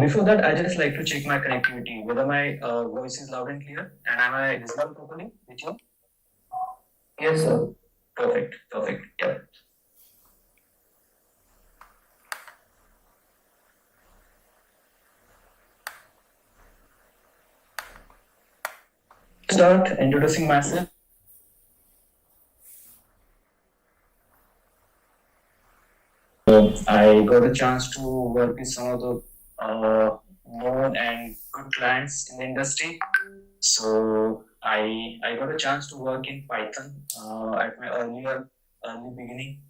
Before that, I just like to check my connectivity, whether my voice is loud and clear, and am I visible properly with you? Yes, sir. Perfect, perfect. Yeah. Start introducing myself. I got a chance to work with some of the known and good clients in the industry. So I got a chance to work in Python at my early beginning.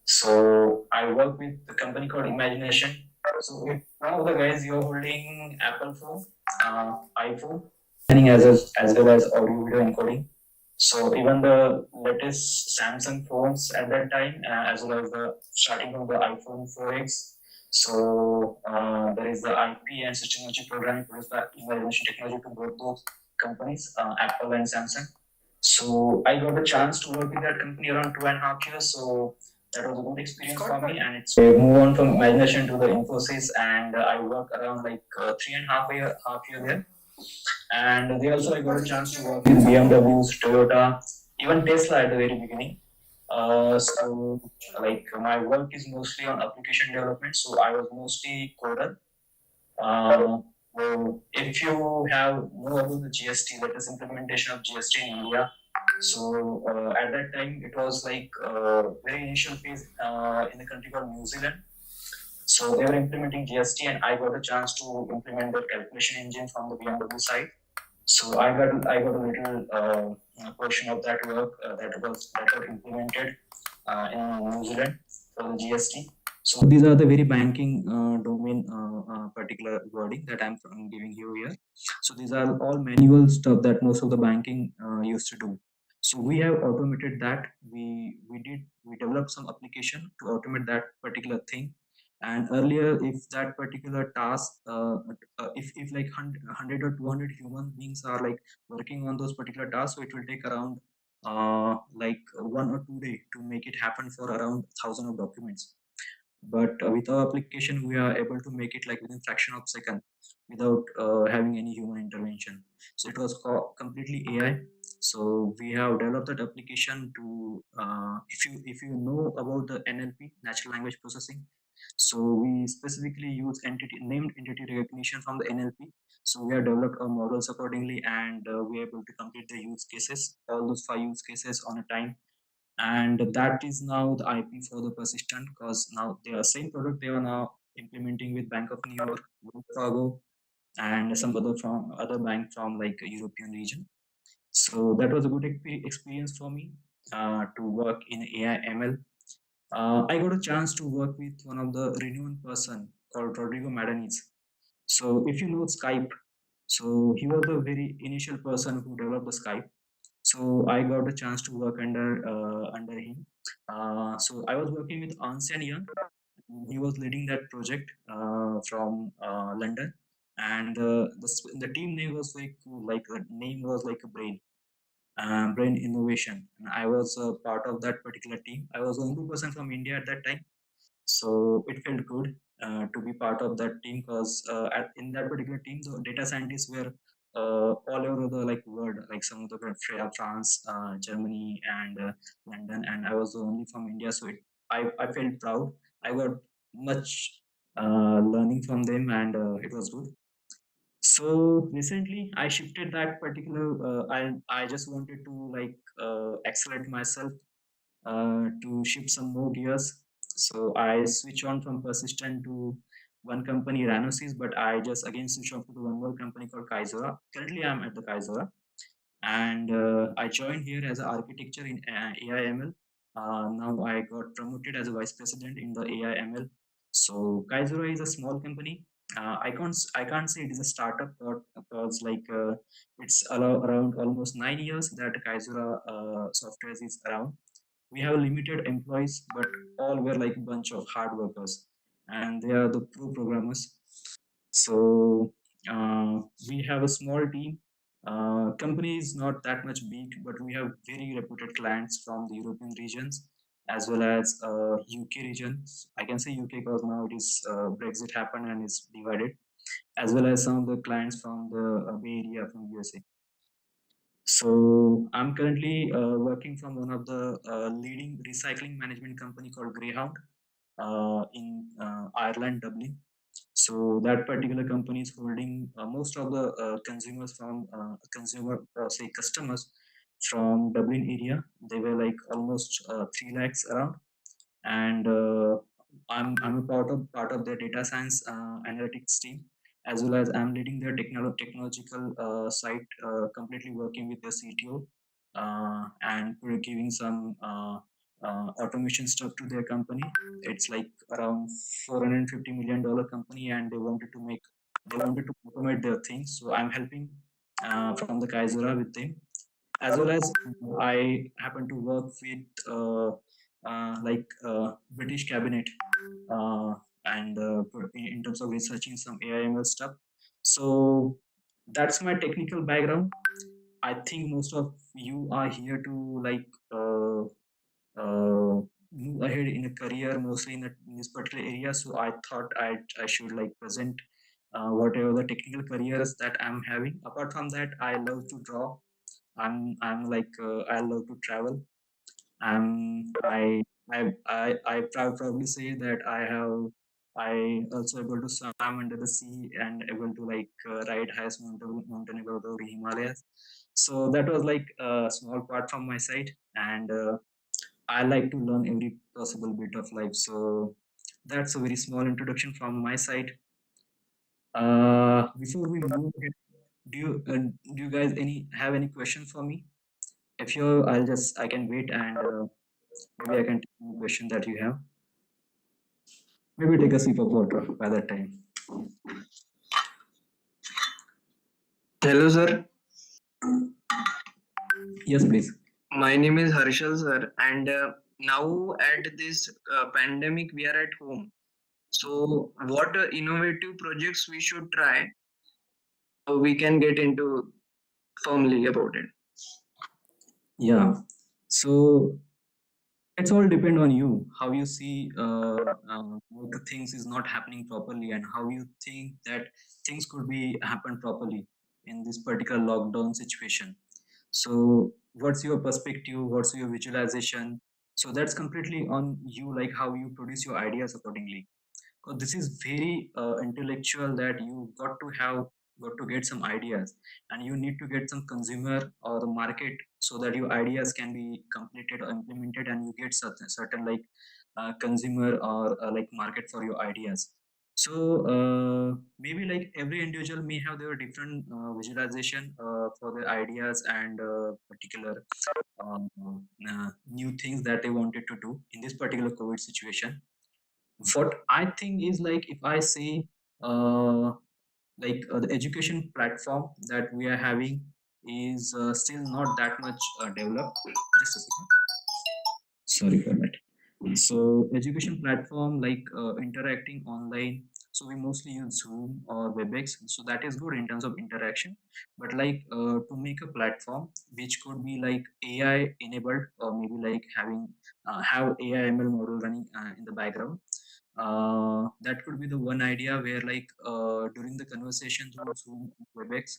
So I work with a company called Imagination. So if one of the guys you're holding Apple phone, iPhone, as well as audio video encoding. So even the latest Samsung phones at that time, as well as the starting from the iPhone 4X. So there is the IP and system programming produced by Imagination Technology to both those companies, Apple and Samsung. So I got a chance to work with that company around 2.5 years. So that was a good experience for me, and it's move on from Imagination to the Infosys, and I work around like 3.5 year there. And they also I got a chance to work with BMWs, Toyota, even Tesla at the very beginning. So like my work is mostly on application development, so I was mostly coder. So if you have know about the GST, that is implementation of GST in India. So at that time, it was like very initial phase in the country called New Zealand. So they were implementing GST, and I got a chance to implement the calculation engine from the BMW side. So I got a little portion of that work that was implemented in New Zealand for the GST. So these are the very banking domain particular wording that I'm giving you here. So these are all manual stuff that most of the banking used to do. So we have automated that. We developed some application to automate that particular thing. And earlier, if that particular task, if like 100 or 200 human beings are like working on those particular tasks, so it will take around like 1 or 2 days to make it happen for around 1,000 of documents. But with our application, we are able to make it like within fraction of second without having any human intervention. So it was completely AI. So we have developed that application to if you know about the NLP, natural language processing. So we specifically use named entity recognition from the NLP. So we have developed our models accordingly, and we are able to complete the use cases, all those 5 use cases on a time. And that is now the IP for the Persistent, because now they are same product they are now implementing with Bank of New York, Wells Fargo, and some other bank from like a European region. So that was a good experience for me to work in AI ML. I got a chance to work with one of the renowned person called Rodrigo Madanis. So if you know Skype, so he was the very initial person who developed the Skype. So I got a chance to work under him. So I was working with Ansen Young. He was leading that project from London, and the team name was like cool. Like the name was like a brain innovation. And I was a part of that particular team. I was the only person from India at that time, so it felt good to be part of that team, because in that particular team the data scientists were all over the like world, like some of the France, Germany, and London, and I was the only from India. So I felt proud. I got much learning from them, and it was good. So recently I shifted that particular I just wanted to like accelerate myself to shift some more gears. So I switch on from Persistent to one company, Ranosys, but I just again switch on to the one more company called Kaizora. Currently, I'm at the Kaizora, and I joined here as an architecture in AI/ML. Now I got promoted as a vice president in the AI/ML. So Kaizora is a small company. I can't say it is a startup, but because it's around almost 9 years that Kaizura Softwares is around. We have limited employees, but all were like a bunch of hard workers, and they are the pro programmers. So we have a small team. Company is not that much big, but we have very reputed clients from the European regions as well as UK regions. I can say UK because now it is Brexit happened and is divided, as well as some of the clients from the Bay Area from USA. So I'm currently working from one of the leading recycling management company called Greyhound in Ireland, Dublin. So that particular company is holding most of the consumers from say customers from Dublin area. They were like almost 3 lakhs around, and I'm a part of their data science analytics team, as well as I'm leading their technological site, completely working with the CTO and we're giving some automation stuff to their company. It's like around $450 million company, and they wanted to automate their things. So I'm helping from the Kaizura with them, as well as I happen to work with British cabinet and in terms of researching some AI/ML stuff. So that's my technical background. I think most of you are here to move ahead in a career, mostly in this particular area. So I thought I should like present whatever the technical careers that I'm having. Apart from that, I love to draw. I love to travel. I proudly say that I also able to swim under the sea and able to ride highest mountain above the Himalayas. So that was like a small part from my side, and I like to learn every possible bit of life. So that's a very small introduction from my side. Before we move ahead, do you guys have any questions for me? If you, I can wait and maybe I can take any question that you have. Maybe take a sip of water by that time. Hello, sir. Yes, please. My name is Harshal, sir, and now at this pandemic, we are at home. So, what innovative projects we should try? We can get into firmly about it. Yeah. So it's all depend on you how you see what the things is not happening properly and how you think that things could be happen properly in this particular lockdown situation. So what's your perspective, what's your visualization? So that's completely on you, like how you produce your ideas accordingly. This is very intellectual that you got to get some ideas, and you need to get some consumer or the market so that your ideas can be completed or implemented, and you get certain consumer or like market for your ideas. So maybe like every individual may have their different visualization for their ideas and particular new things that they wanted to do in this particular COVID situation. What I think is like if I say the education platform that we are having is still not that much developed. Just a second. Sorry for that. So education platform interacting online. So we mostly use Zoom or WebEx. So that is good in terms of interaction. But to make a platform which could be like AI enabled, or maybe like have AI ML model running in the background. That could be the one idea where during the conversation through Zoom WebEx,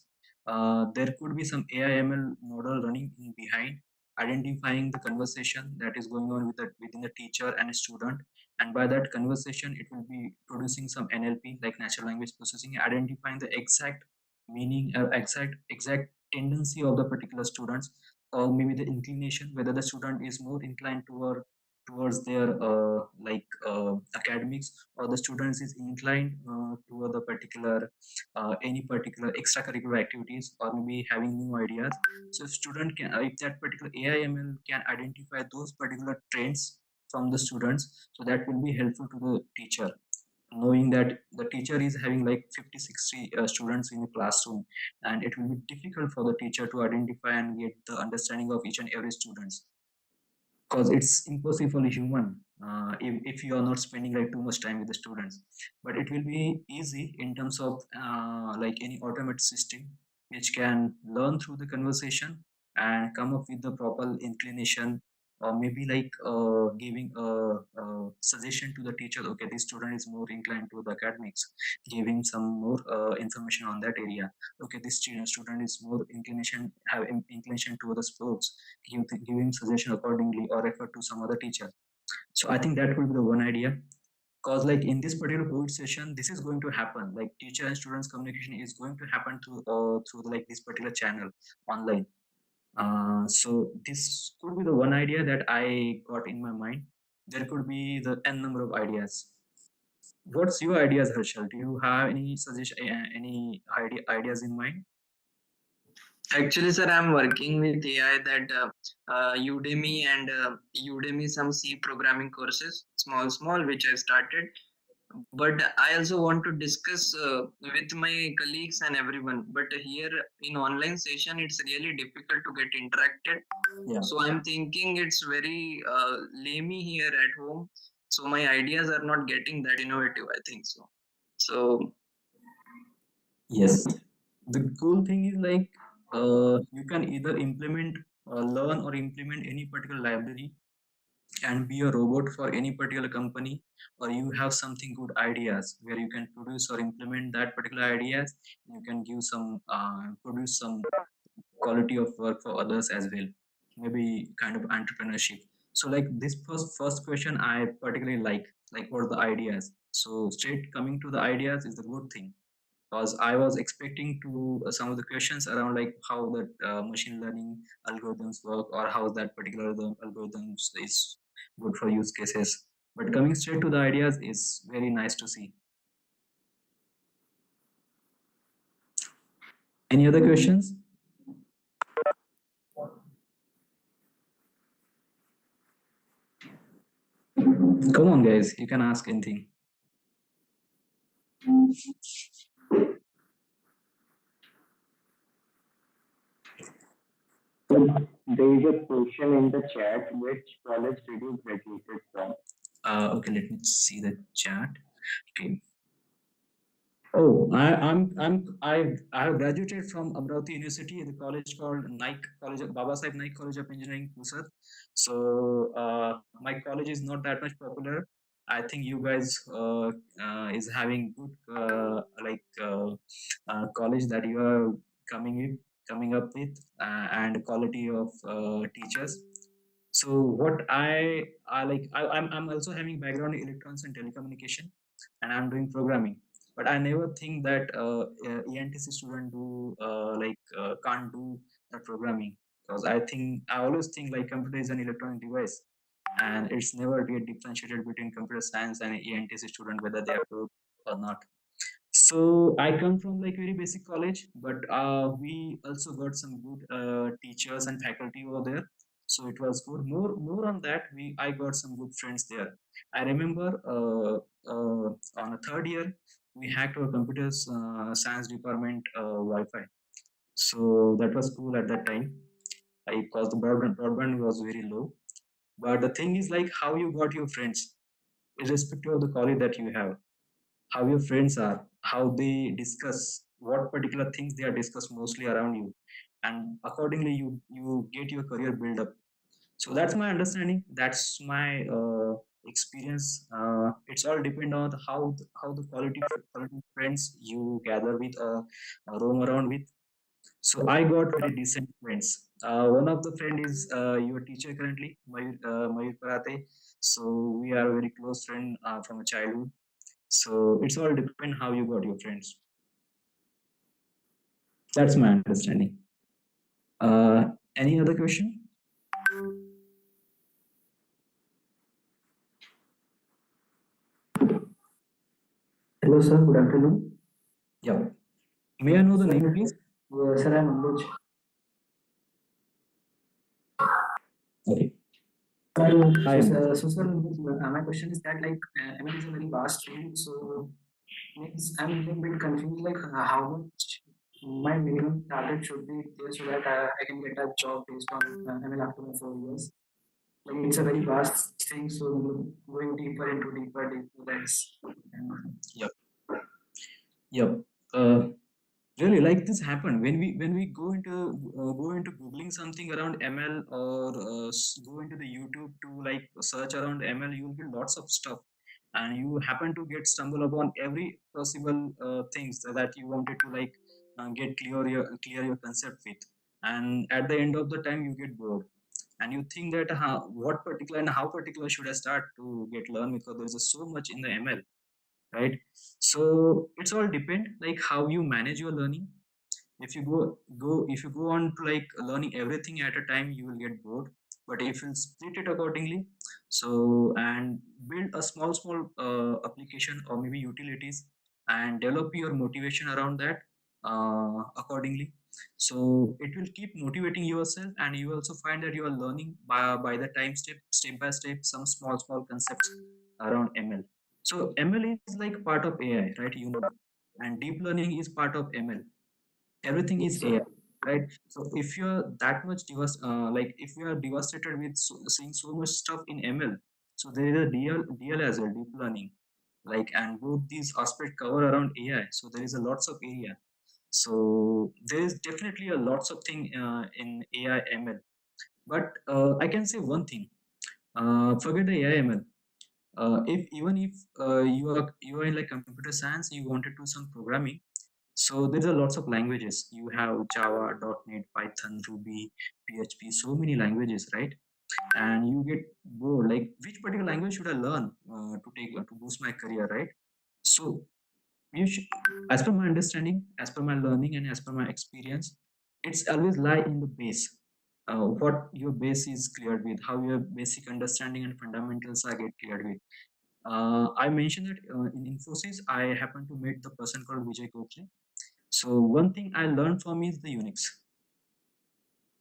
there could be some AI ML model running in behind, identifying the conversation that is going on within the teacher and a student, and by that conversation it will be producing some NLP, like natural language processing, identifying the exact meaning, exact tendency of the particular students, or maybe the inclination, whether the student is more inclined towards their academics, or the students is inclined toward the particular any particular extracurricular activities, or maybe having new ideas. So student can, if that particular AIML can identify those particular trends from the students, so that will be helpful to the teacher. knowing that the teacher is having like 50, 60 students in the classroom, and it will be difficult for the teacher to identify and get the understanding of each and every students, because it's impossible human if you are not spending like too much time with the students. But it will be easy in terms of like any automated system which can learn through the conversation and come up with the proper inclination, or maybe like giving a suggestion to the teacher, okay, this student is more inclined to the academics, giving some more information on that area. Okay, this student is more inclination to the sports, give him suggestion accordingly, or refer to some other teacher. So I think that will be the one idea, because like in this particular COVID session, this is going to happen, like teacher and students communication is going to happen through like this particular channel online. So this could be the one idea that I got in my mind. There could be the n number of ideas. What's your ideas, Harshal? Do you have any suggestion, ideas in mind? Actually, sir, I'm working with AI that Udemy and Udemy some C programming courses, small, which I started. But I also want to discuss with my colleagues and everyone. But here in online session, it's really difficult to get interacted. Yeah. So I'm thinking it's very lamey here at home. So my ideas are not getting that innovative, I think so. So Yes. The cool thing is like you can either implement, learn or implement any particular library and be a robot for any particular company, or you have something good ideas where you can produce or implement that particular ideas. You can give some produce some quality of work for others as well, maybe kind of entrepreneurship. So like this first question I particularly like what are the ideas. So straight coming to the ideas is the good thing, because I was expecting to some of the questions around like how that machine learning algorithms work, or how that particular the algorithms is good for use cases. But coming straight to the ideas is very nice to see. Any other questions? Come on, guys, you can ask anything. There is a question in the chat. Which college did you graduated from? Okay, let me see the chat. Okay. Oh, I have graduated from Amravati University, the college called Naik College of Baba Sahib Naik College of Engineering, Pusat. So my college is not that much popular. I think you guys is having good college that you are coming up with, and quality of teachers. So what I'm also having background in electronics and telecommunication, and I'm doing programming. But I never think that ENTC student can't do the programming, because I always think like computer is an electronic device, and it's never get differentiated between computer science and ENTC student whether they are good or not. So I come from like very basic college, but we also got some good teachers and faculty over there. So it was good. More on that, I got some good friends there. I remember on a third year, we hacked our computers science department Wi-Fi. So that was cool at that time. Because the broadband was very low. But the thing is like how you got your friends, irrespective of the college that you have, how your friends are, how they discuss, what particular things they are discussed mostly around you, and accordingly you get your career build up. So that's my understanding. That's my experience. It's all depend on how the quality friends you gather with or roam around with. So I got very decent friends. One of the friend is your teacher currently, Mayur Parate. So we are a very close friend from a childhood. So it's all depend how you got your friends. That's my understanding. Any other question? Hello, sir. Good afternoon. Yeah. May I know the name, please? Sir, I'm Anuj. Okay. Hi, sir, my question is that like ML is a very vast field, so means I'm a little bit confused like how much my minimum target should be there so that I can get a job based on ML after my 4 years. Like it's a very vast thing, so going deeper, that's Yep. Yep. Really, like this happened when we go into googling something around ML or go into the YouTube to like search around ML, you will get lots of stuff, and you happen to get stumble upon every possible things that you wanted to like get clear your concept with, and at the end of the time you get bored, and you think that what particular and how particular should I start to get learn, because there's just so much in the ML, right? So it's all depend like how you manage your learning. If you if you go on to like learning everything at a time, you will get bored. But if you split it accordingly, so and build a small application or maybe utilities, and develop your motivation around that accordingly, so it will keep motivating yourself, and you also find that you are learning by the time step by step some small concepts around ML. So ML is like part of AI, right? You know, and deep learning is part of ML. Everything is AI, right? So if you're that much like if you are devastated with seeing so much stuff in ML, so there is a DL as well, deep learning, like, and both these aspects cover around AI. So there is a lots of area. So there is definitely a lots of thing in AI ML. But I can say one thing. Forget the AI ML. If even if you are in like computer science, you wanted to do some programming, so there's a lots of languages. You have Java, .NET, Python, Ruby, PHP, so many languages, right? And you get bored. Like, which particular language should I learn to boost my career, right? So you should, as per my understanding, as per my learning, and as per my experience, it's always lie in the base. What your base is cleared with, how your basic understanding and fundamentals are get cleared with. I mentioned that in Infosys, I happened to meet the person called Vijay Gokhale. So one thing I learned from is the Unix.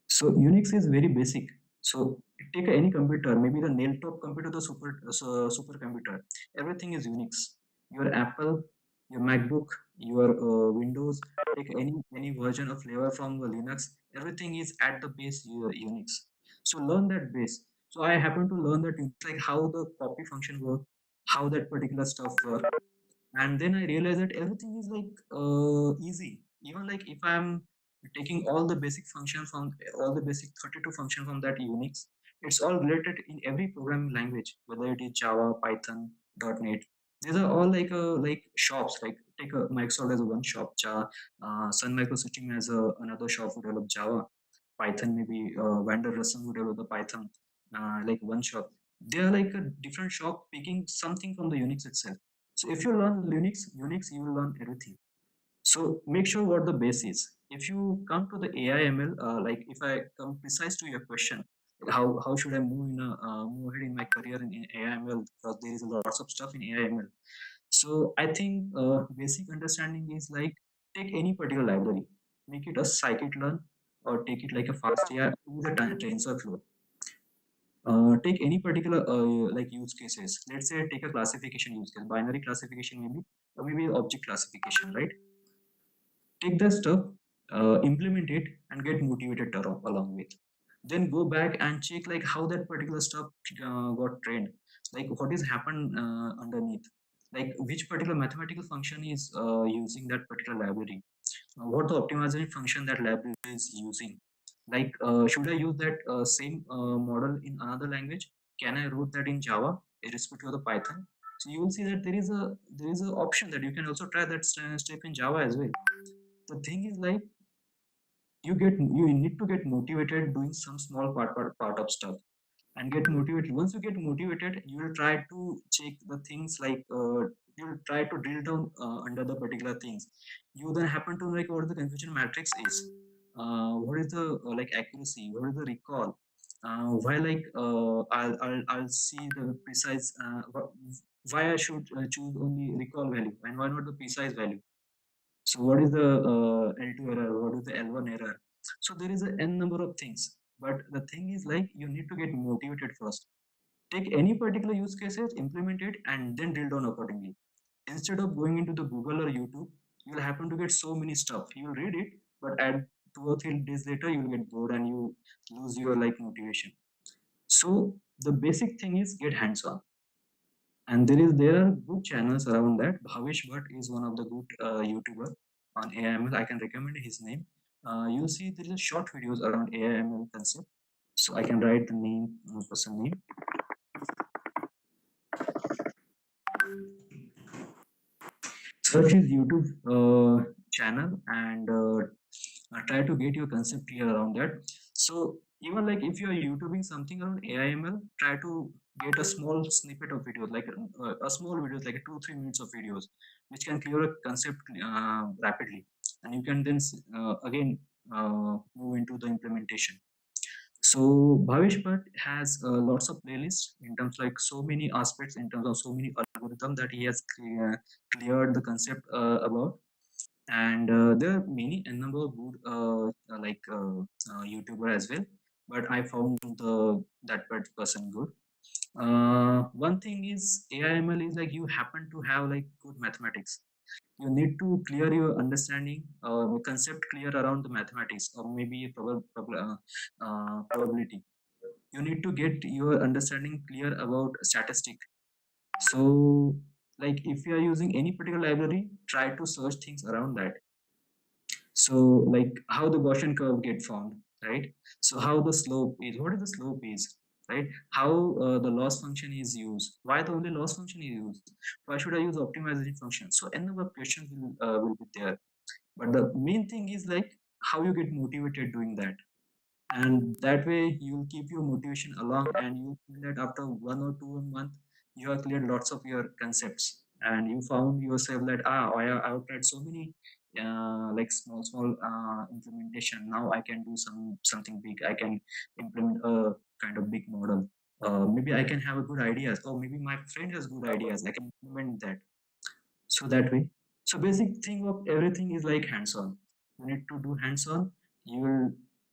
So Unix is very basic. So take any computer, maybe the nail top computer, the supercomputer. Everything is Unix. Your Apple, your MacBook, your Windows. Take any version of flavor from the Linux. Everything is at the base Unix. So learn that base. So I happen to learn that Unix, like how the copy function work, how that particular stuff work, and then I realized that everything is like easy. Even like if I'm taking all the basic function from all the basic 32 function from that Unix, it's all related in every programming language, whether it is Java, Python, .NET. These are all like shops. Like take a Microsoft as a one shop, Sun Microsystem as another shop who develop Java, Python, maybe Vander Russell who develop the Python, like one shop. They are like a different shop picking something from the Unix itself. So if you learn Unix, you will learn everything. So make sure what the base is. If you come to the AI ML, like if I come precise to your question, how should I move ahead in my career in AI ML, because there is lots of stuff in AI ML. So I think basic understanding is like take any particular library, make it a scikit-learn, or take it like a fast AI with a TensorFlow. Take any particular like use cases. Let's say take a classification use case, binary classification maybe, or maybe object classification, right? Take that stuff, implement it, and get motivated along with. Then go back and check like how that particular stuff got trained, like what is happened underneath, like which particular mathematical function is using that particular library, what the optimization function that library is using. Like, should I use that same model in another language? Can I wrote that in Java, irrespective of the Python? So you will see that there is a option that you can also try that step in Java as well. The thing is like you need to get motivated doing some small part of stuff, and get motivated. Once you get motivated, you will try to check the things like you will try to drill down under the particular things. You then happen to like what the confusion matrix is, what is the like accuracy, what is the recall, why like I'll see the precise why I should choose only recall value and why not the precise value. So what is the L2 error? What is the L1 error? So there is a n number of things. But the thing is like you need to get motivated first. Take any particular use cases, implement it, and then drill down accordingly. Instead of going into the Google or YouTube, you'll happen to get so many stuff. You'll read it, but at 2 or 3 days later, you'll get bored and you lose your like motivation. So the basic thing is get hands-on. And there are good channels around that. Bhavish Bhatt is one of the good YouTuber on AIML. I can recommend his name. You'll see there is short videos around AIML concept. So I can write the name, person name. Search his YouTube channel and try to get your concept clear around that. So even like if you are YouTubing something around AIML, try to get a small snippet of videos, like a small videos, like 2-3 minutes of videos, which can clear a concept rapidly, and you can then again move into the implementation. So Bhavish Bhatt has lots of playlists in terms like so many aspects, in terms of so many algorithms that he has cleared the concept about. And there are many a number of good YouTuber as well, but I found that person good. One thing is AIML is like you happen to have like good mathematics. You need to clear your understanding concept clear around the mathematics, or maybe probability. You need to get your understanding clear about statistic. So like if you are using any particular library, try to search things around that. So like how the Gaussian curve get formed, right? So how the slope is, what is the slope is, right? How the loss function is used, why the only loss function is used, why should I use optimization function? So a number of questions will be there, but the main thing is like how you get motivated doing that. And that way you'll keep your motivation along, and you feel that after 1 or 2 month you have cleared lots of your concepts, and you found yourself that I've tried so many like small implementation. Now I can do something big. I can implement a kind of big model. Maybe I can have a good ideas, or maybe my friend has good ideas, I can implement that. So that way, so basic thing of everything is like hands-on. You need to do hands-on. You will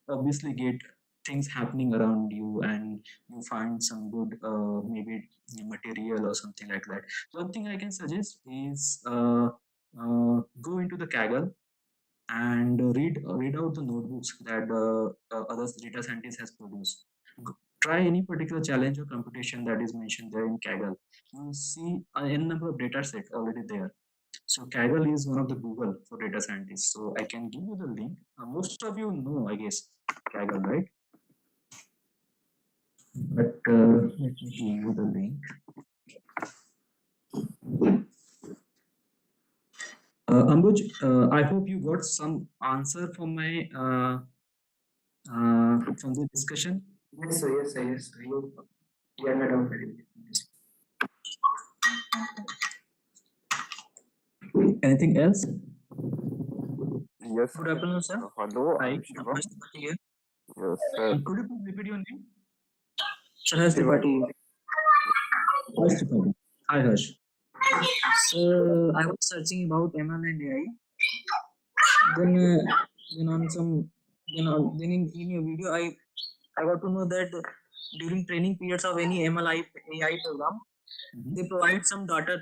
obviously get things happening around you, and you find some good maybe material or something like that. One thing I can suggest is go into the Kaggle and read out the notebooks that other data scientists has produced. Try any particular challenge or computation that is mentioned there in Kaggle. You will see a n number of data sets already there. So Kaggle is one of the Google for data scientists. So I can give you the link. Most of you know, I guess, Kaggle, right? But let me give you the link. Ambuj, I hope you got some answer from my from the discussion. Yes, sir. Yes, sir. Yes, sir. You are not very. Anything else? Yes. Good afternoon, sir. Hello, Hi, I'm Shivam. Harsh Tripathi here. Yes, sir. Could you please repeat your name? Sir, Harsh Shivam. Tripathi. Harsh Tripathi. Hi, Harsh. So I was searching about ML and AI. Then on some then in your video I got to know that during training periods of any ML AI program, they provide some data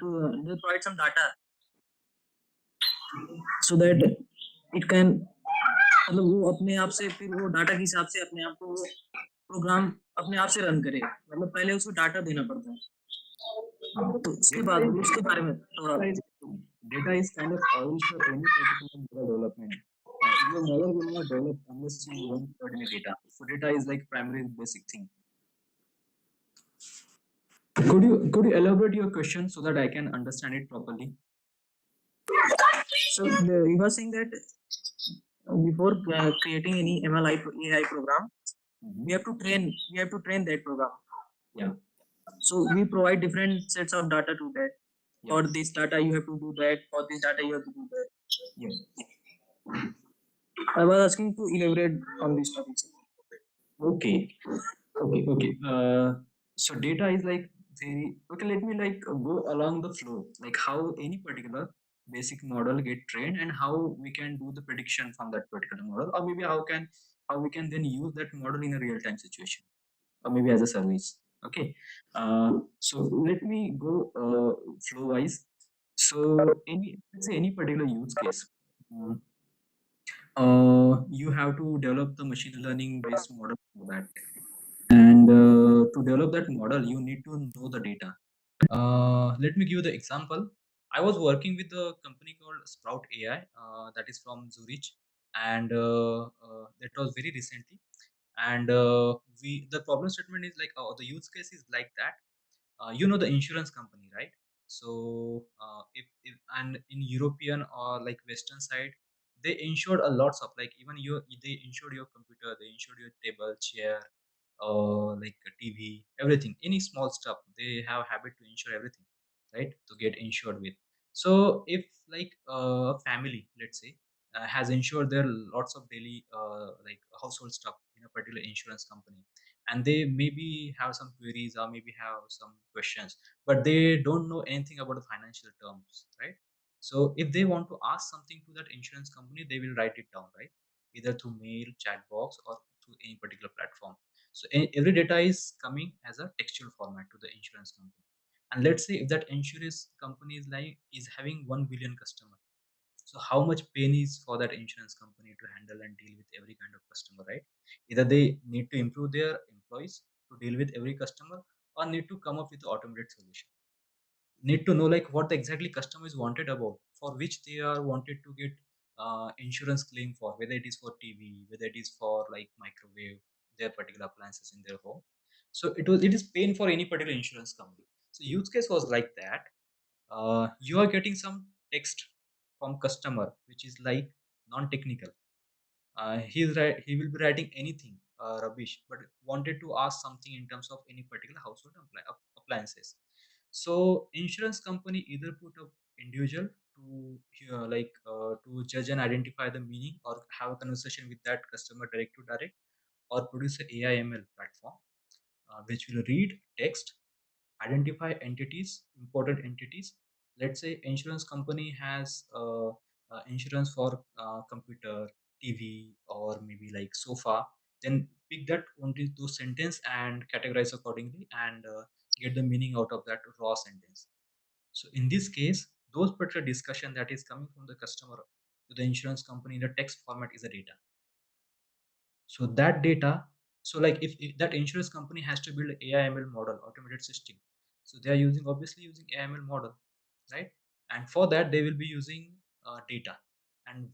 so that it can मतलब वो अपने आप से फिर वो data के हिसाब से अपने आप को वो प्रोग्राम अपने आप से रन करे, मतलब पहले उसको डाटा देना पड़ता है। तो उसके बाद उसके बारे में थोड़ा data is kind of oil for any particular model development. Your model will not develop unless you run certain data. So data is like primary basic thing. Could you elaborate your question so that I can understand it properly? So you were saying that before creating any ML AI program, we have to train that program. Yeah. So we provide different sets of data to that. Yeah. For this data you have to do that. For this data you have to do that. Yeah. I was asking to elaborate on these topics. Okay. So data is like very okay. Let me like go along the flow, like how any particular basic model get trained and how we can do the prediction from that particular model, or maybe how we can then use that model in a real time situation, or maybe as a service. Okay. So let me go flow wise. So any, let's say any particular use case, um, you have to develop the machine learning based model for that. And to develop that model, you need to know the data. Let me give you the example. I was working with a company called Sprout AI, that is from Zurich, and that was very recently. And we the problem statement is like, the use case is like that. The insurance company, right? So if and in European or like Western side, they insured a lots of, like, even they insured your computer, they insured your table, chair, like a TV, everything, any small stuff, they have habit to insure everything, right, to get insured with. So if like a family, let's say, has insured their lots of daily like household stuff in a particular insurance company, and they maybe have some queries or maybe have some questions, but they don't know anything about the financial terms, right? So if they want to ask something to that insurance company, they will write it down, right, either through mail, chat box, or through any particular platform. So every data is coming as a textual format to the insurance company. And let's say if that insurance company is having 1 billion customer, so how much pain is for that insurance company to handle and deal with every kind of customer, right? Either they need to improve their employees to deal with every customer, or need to come up with an automated solution. Need to know like what the exactly customer is wanted about, for which they are wanted to get insurance claim for, whether it is for TV, whether it is for like microwave, their particular appliances in their home. So it is pain for any particular insurance company. So use case was like that. You are getting some text from customer which is like non-technical. He will be writing anything rubbish, but wanted to ask something in terms of any particular household appliances. So insurance company either put a individual to to judge and identify the meaning, or have a conversation with that customer direct to direct, or produce a AIML platform which will read text, identify entities, important entities. Let's say insurance company has insurance for computer, TV, or maybe like sofa. Then pick that onto those sentence and categorize accordingly, and get the meaning out of that raw sentence. So in this case, those particular discussion that is coming from the customer to the insurance company in the text format is a data. So that data, so like if that insurance company has to build AIML model, automated system, so they are using, obviously using AIML model, right? And for that they will be using data. And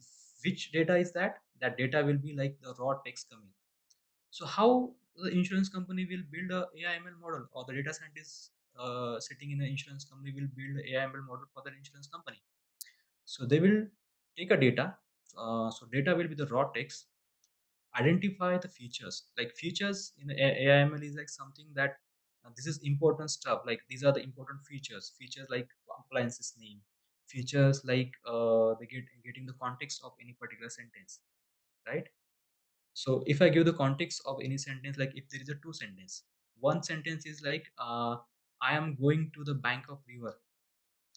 which data is that? That data will be like the raw text coming. So how the insurance company will build a AIML model, or the data scientist sitting in the insurance company will build a AIML model for the insurance company? So they will take a data. So data will be the raw text, identify the features, like features in AIML is like something that this is important stuff, like these are the important features like appliances name, features like getting the context of any particular sentence, right? So if I give the context of any sentence, like if there is a two sentence, one sentence is like I am going to the bank of river,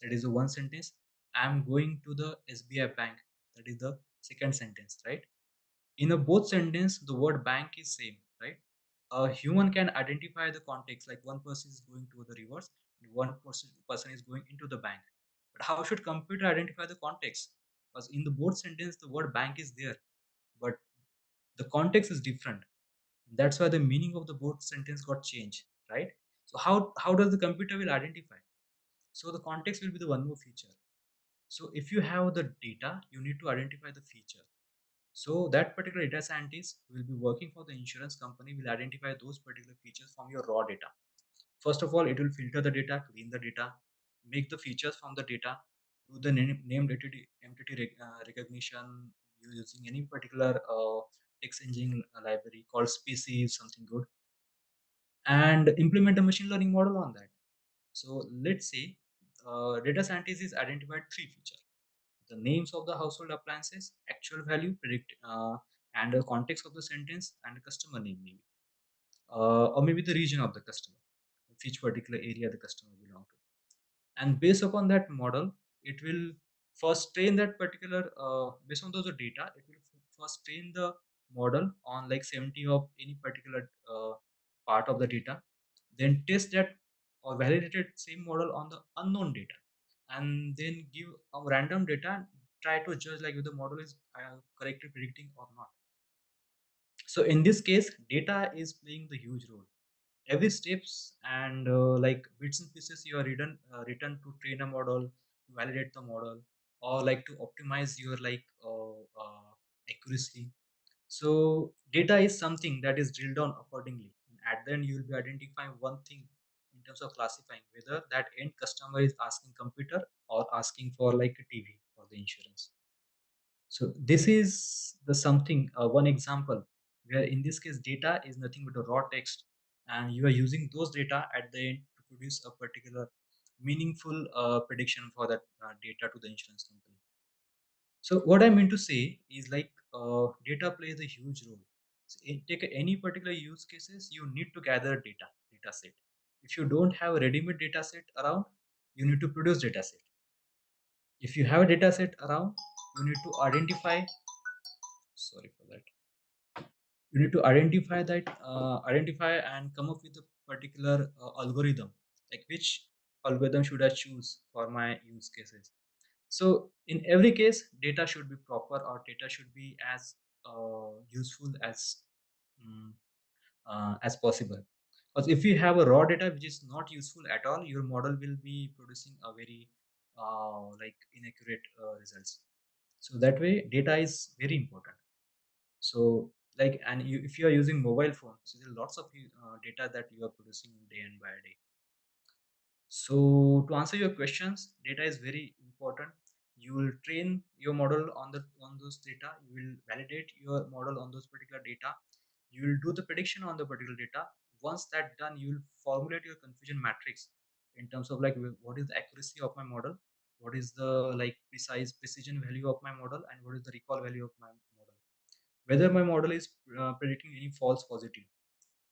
that is the one sentence. I am going to the SBI bank, that is the second sentence, right? In a both sentence the word bank is same, right? A human can identify the context, like one person is going to the rivers and one person is going into the bank. But how should computer identify the context? Because in the both sentence the word bank is there, but the context is different. That's why the meaning of the both sentence got changed, right? So how does the computer will identify? So the context will be the one more feature. So if you have the data, you need to identify the feature. So that particular data scientist will be working for the insurance company, will identify those particular features from your raw data. First of all, it will filter the data, clean the data, make the features from the data, do the named entity recognition using any particular text engine library called species, something good, and implement a machine learning model on that. So let's say data scientist is identified three features: the names of the household appliances, actual value, and the context of the sentence, and the customer name maybe, or maybe the region of the customer, which particular area the customer belong to. And based upon that model, it will first train that particular, based on those data, it will first train the model on like 70 of any particular part of the data. then test that or validated same model on the unknown data, and then give a random data and try to judge like if the model is correctly predicting or not. So in this case, data is playing the huge role. Every steps and like bits and pieces you are written to train a model, to validate the model, or like to optimize your like accuracy. So data is something that is drilled down accordingly, and at the end you will be identifying one thing in terms of classifying whether that end customer is asking computer or asking for like a TV for the insurance. So this is the something, one example where in this case data is nothing but a raw text, and you are using those data at the end to produce a particular meaningful prediction for that data to the insurance company. So what I mean to say is like data plays a huge role. So take any particular use cases, you need to gather data set. If you don't have a ready-made data set around, you need to produce data set. If you have a data set around, you need to identify. Sorry for that. You need to identify and come up with a particular algorithm, like which algorithm should I choose for my use cases. So in every case data should be proper, or data should be as useful mm, as possible, because if you have a raw data which is not useful at all, your model will be producing a very like inaccurate results. So that way data is very important. So like, and you, if you are using mobile phone, so there are lots of data that you are producing day and by day. So to answer your questions, data is very important. You will train your model on the on those data. You will validate your model on those particular data. You will do the prediction on the particular data. Once that done, you will formulate your confusion matrix in terms of like what is the accuracy of my model, what is the like precise precision value of my model, and what is the recall value of my model. Whether my model is predicting any false positive,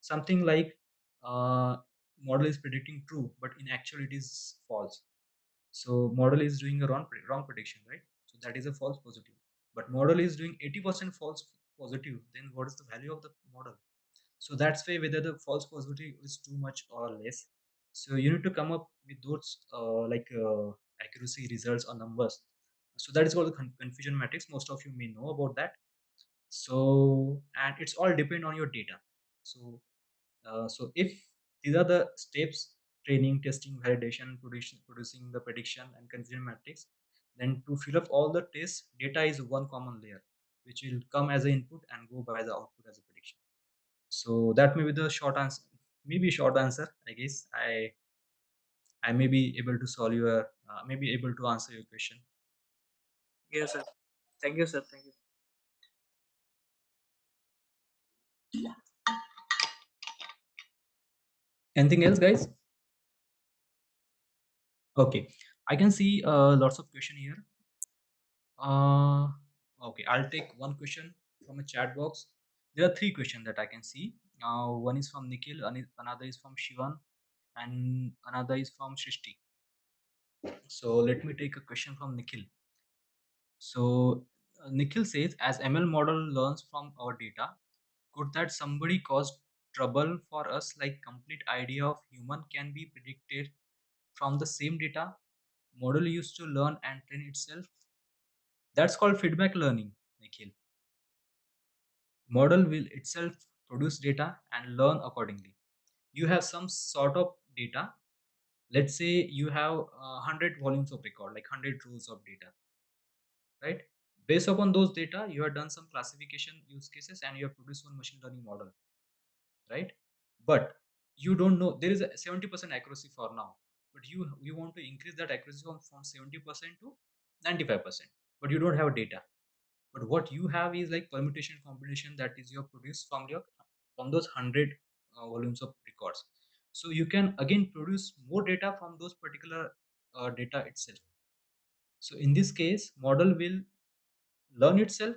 something like uh, model is predicting true but in actual it is false. So model is doing a wrong prediction, right? So that is a false positive. But model is doing 80% false positive, then what is the value of the model? So that's why whether the false positive is too much or less. So you need to come up with those accuracy results or numbers. So that is called the confusion matrix. Most of you may know about that. So and it's all depend on your data. So so if these are the steps: training, testing, validation, producing the prediction and confusion matrix, then to fill up all the tests, data is one common layer which will come as an input and go by the output as a prediction. So that may be the short answer. Maybe short answer. I guess I may be able to solve your may be able to answer your question. Yes, sir. Thank you, sir. Thank you. Anything else, guys? Okay, I can see lots of question here. Uh, okay, I'll take one question from a chat box. There are three questions that I can see. One is from Nikhil, another is from Shivan, and another is from Shrishti. So let me take a question from Nikhil. So Nikhil says, as ML model learns from our data, could that somebody cause trouble for us? Like complete idea of human can be predicted from the same data model used to learn and train itself. That's called feedback learning, Nikhil. Model will itself produce data and learn accordingly. You have some sort of data. Let's say you have 100 volumes of record, like 100 rows of data, right? Based upon those data, you have done some classification use cases and you have produced one machine learning model, right? But you don't know, there is a 70% accuracy for now, but you want to increase that accuracy from 70% to 95%, but you don't have data. But what you have is like permutation combination that is your produced from your from those 100 volumes of records. So you can again produce more data from those particular data itself. So in this case model will learn itself,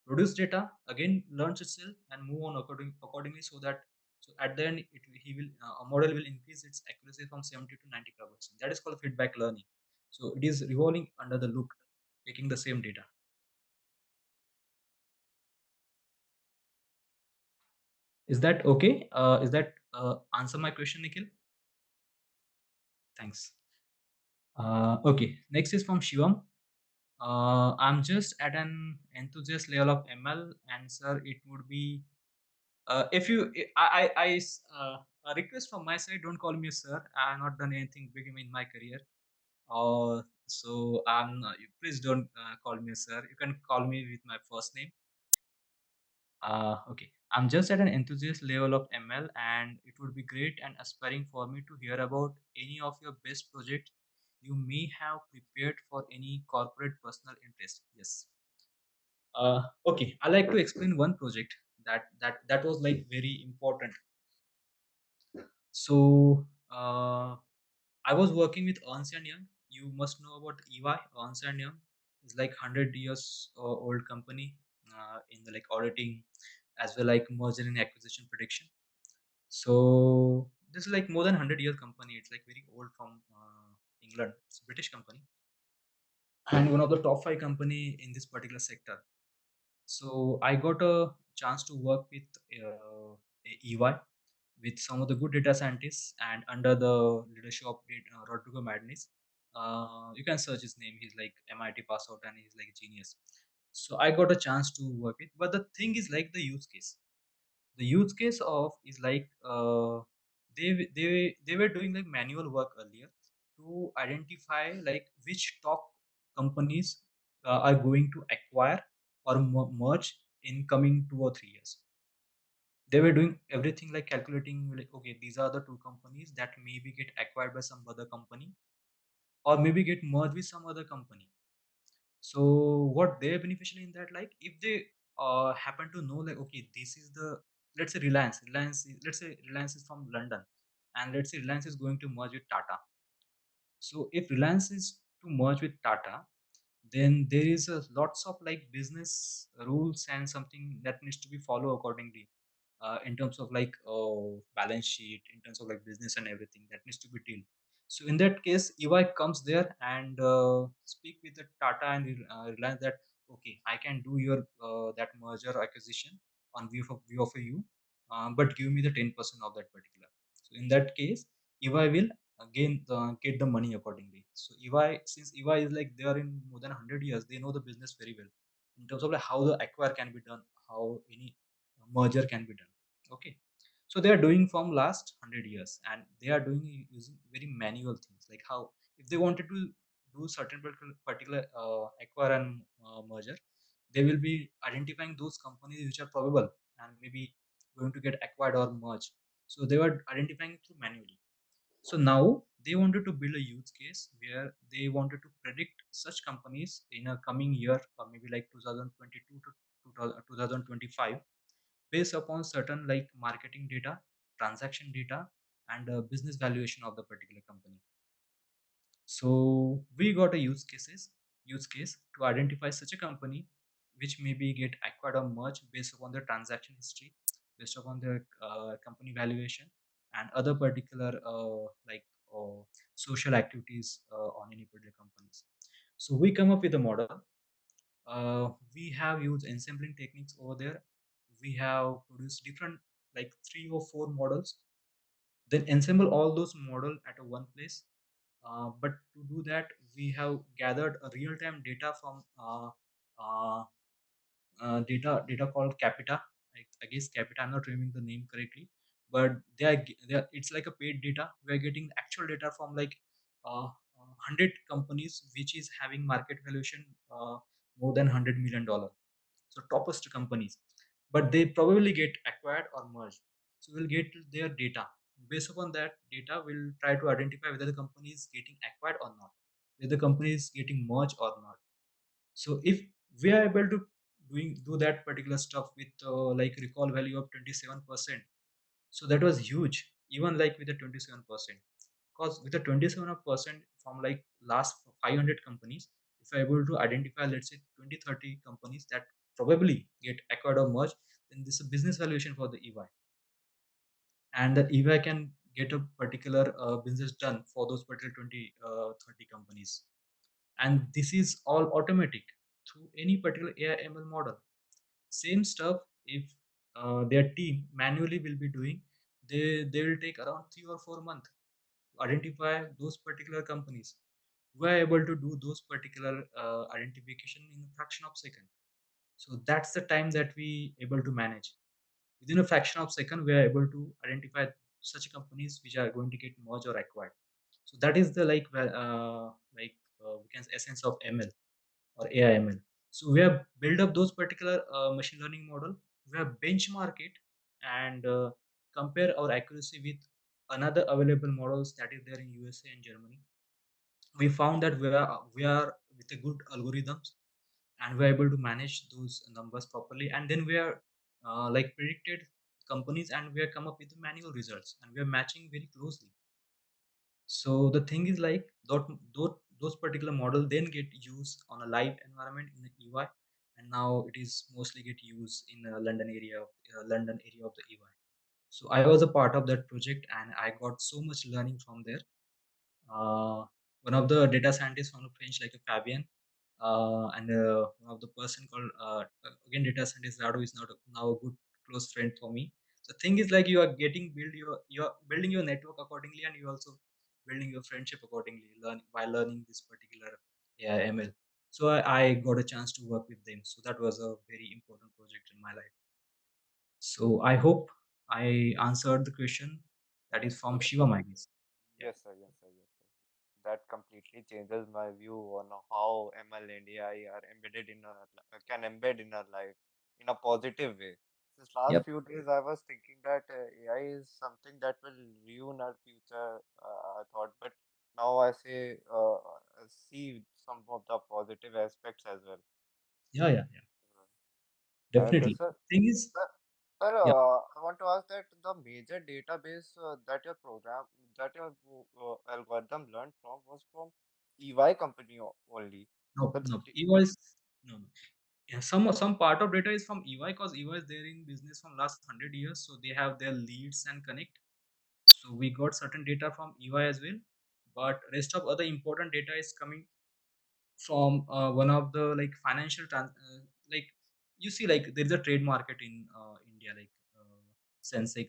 produce data, again learns itself and move on accordingly, so that so at the end he will a model will increase its accuracy from 70 to 95%. That is called feedback learning. So it is revolving under the loop, taking the same data. Is that okay? Is that answer my question, Nikhil? Thanks. Okay, next is from Shivam. I'm just at an enthusiast level of ML, and sir, it would be if you a request from my side, don't call me sir. I have not done anything big in my career. So please don't call me sir. You can call me with my first name. Okay, I'm just at an enthusiast level of ML, and it would be great and aspiring for me to hear about any of your best projects you may have prepared for any corporate personal interest. Yes. Okay, I like to explain one project that was like very important. So I was working with Ernst and Young. You must know about EY. Ernst and Young is like 100 years old company in the like auditing as well like merger and acquisition prediction. So this is like more than 100 year company. It's like very old from England. It's a British company and one of the top five company in this particular sector. So I got a chance to work with EY with some of the good data scientists and under the leadership of Rodrigo Madness. You can search his name. He's like MIT pass out and he's like a genius. So I got a chance to work with. But the thing is like the use case. The use case of is like they were doing like manual work earlier to identify like which top companies are going to acquire or merge in coming 2 or 3 years. They were doing everything like calculating like okay, these are the two companies that maybe get acquired by some other company or maybe get merged with some other company. So what they're beneficial in that, like if they happen to know like okay, this is the, let's say let's say Reliance is from London and let's say Reliance is going to merge with Tata. So if Reliance is to merge with Tata, then there is a lots of like business rules and something that needs to be followed accordingly in terms of like balance sheet, in terms of like business and everything that needs to be dealt. So in that case, EY comes there and speak with the Tata and Reliance that okay, I can do your that merger acquisition on view of you, but give me the 10% of that particular. So in that case, EY will again get the money accordingly. So EY, since EY is like they are in more than 100 years, they know the business very well in terms of like how the acquire can be done, how any merger can be done. Okay, so they are doing from last 100 years, and they are doing using very manual things like how if they wanted to do certain particular acquire and merger, they will be identifying those companies which are probable and maybe going to get acquired or merged. So they were identifying through manually. So now they wanted to build a use case where they wanted to predict such companies in a coming year or maybe like 2022 to 2025 based upon certain like marketing data, transaction data, and business valuation of the particular company. So we got a use case to identify such a company which maybe get acquired or merged based upon their transaction history, based upon their company valuation, and other particular social activities on any particular companies. So we come up with a model. We have used ensembling techniques over there. We have produced different like 3 or 4 models, then ensemble all those model at a one place. But to do that, we have gathered a real-time data from data called Capita. I guess Capita. I'm not remembering the name correctly, but it's like a paid data. We are getting actual data from like 100 companies, which is having market valuation more than $100 million. So topest companies, but they probably get acquired or merged. So we'll get their data. Based upon that data, we'll try to identify whether the company is getting acquired or not, whether the company is getting merged or not. So if we are able to do that particular stuff with like recall value of 27%, so that was huge. Even like with the 27%, because with the 27% from like last 500 companies, if I'm able to identify let's say 20-30 companies that probably get acquired or merged, then this is a business valuation for the EY, and the EY can get a particular business done for those particular 20-30 companies. And this is all automatic through any particular AI ML model. Same stuff if their team manually will be doing, they will take around 3 or 4 months to identify those particular companies. We are able to do those particular identification in a fraction of second. So that's the time that we able to manage. Within a fraction of second, we are able to identify such companies which are going to get merged or acquired. So that is the we can say essence of ML or AIML. So we have built up those particular machine learning model. We have benchmark it and compare our accuracy with another available models that is there in USA and Germany. We found that we are with a good algorithms and we're able to manage those numbers properly. And then we are predicted companies and we have come up with the manual results and we are matching very closely. So the thing is like those particular model then get used on a live environment in the EY, and now it is mostly get used in London area of the EY. So I was a part of that project and I got so much learning from there. uh, One of the data scientists from the French, like a Fabian, and one of the person called again data scientist Rado is now a good close friend for me. The thing is like you are building your network accordingly, and you also building your friendship accordingly. Learning this particular ML. So I got a chance to work with them. So that was a very important project in my life. So I hope I answered the question that is from Yes, Shiva, I guess. Yeah. yes, sir, yes, sir, yes, sir. That completely changes my view on how ML and AI are embedded in our can embed in our life in a positive way. Since last Yep. few days, I was thinking that AI is something that will ruin our future. I thought, but now I see some of the positive aspects as well. Yeah. Yeah. Yeah. And Definitely. sir, Thing is, sir, sir, yeah. I want to ask that the major database that your algorithm learned from was from EY company only. No, So no. EY is no, no. Yeah, some part of data is from EY because EY is there in business from last 100 years, so they have their leads and connect. So we got certain data from EY as well, but rest of other important data is coming from one of the like like you see like there is a trade market in India like Sensex,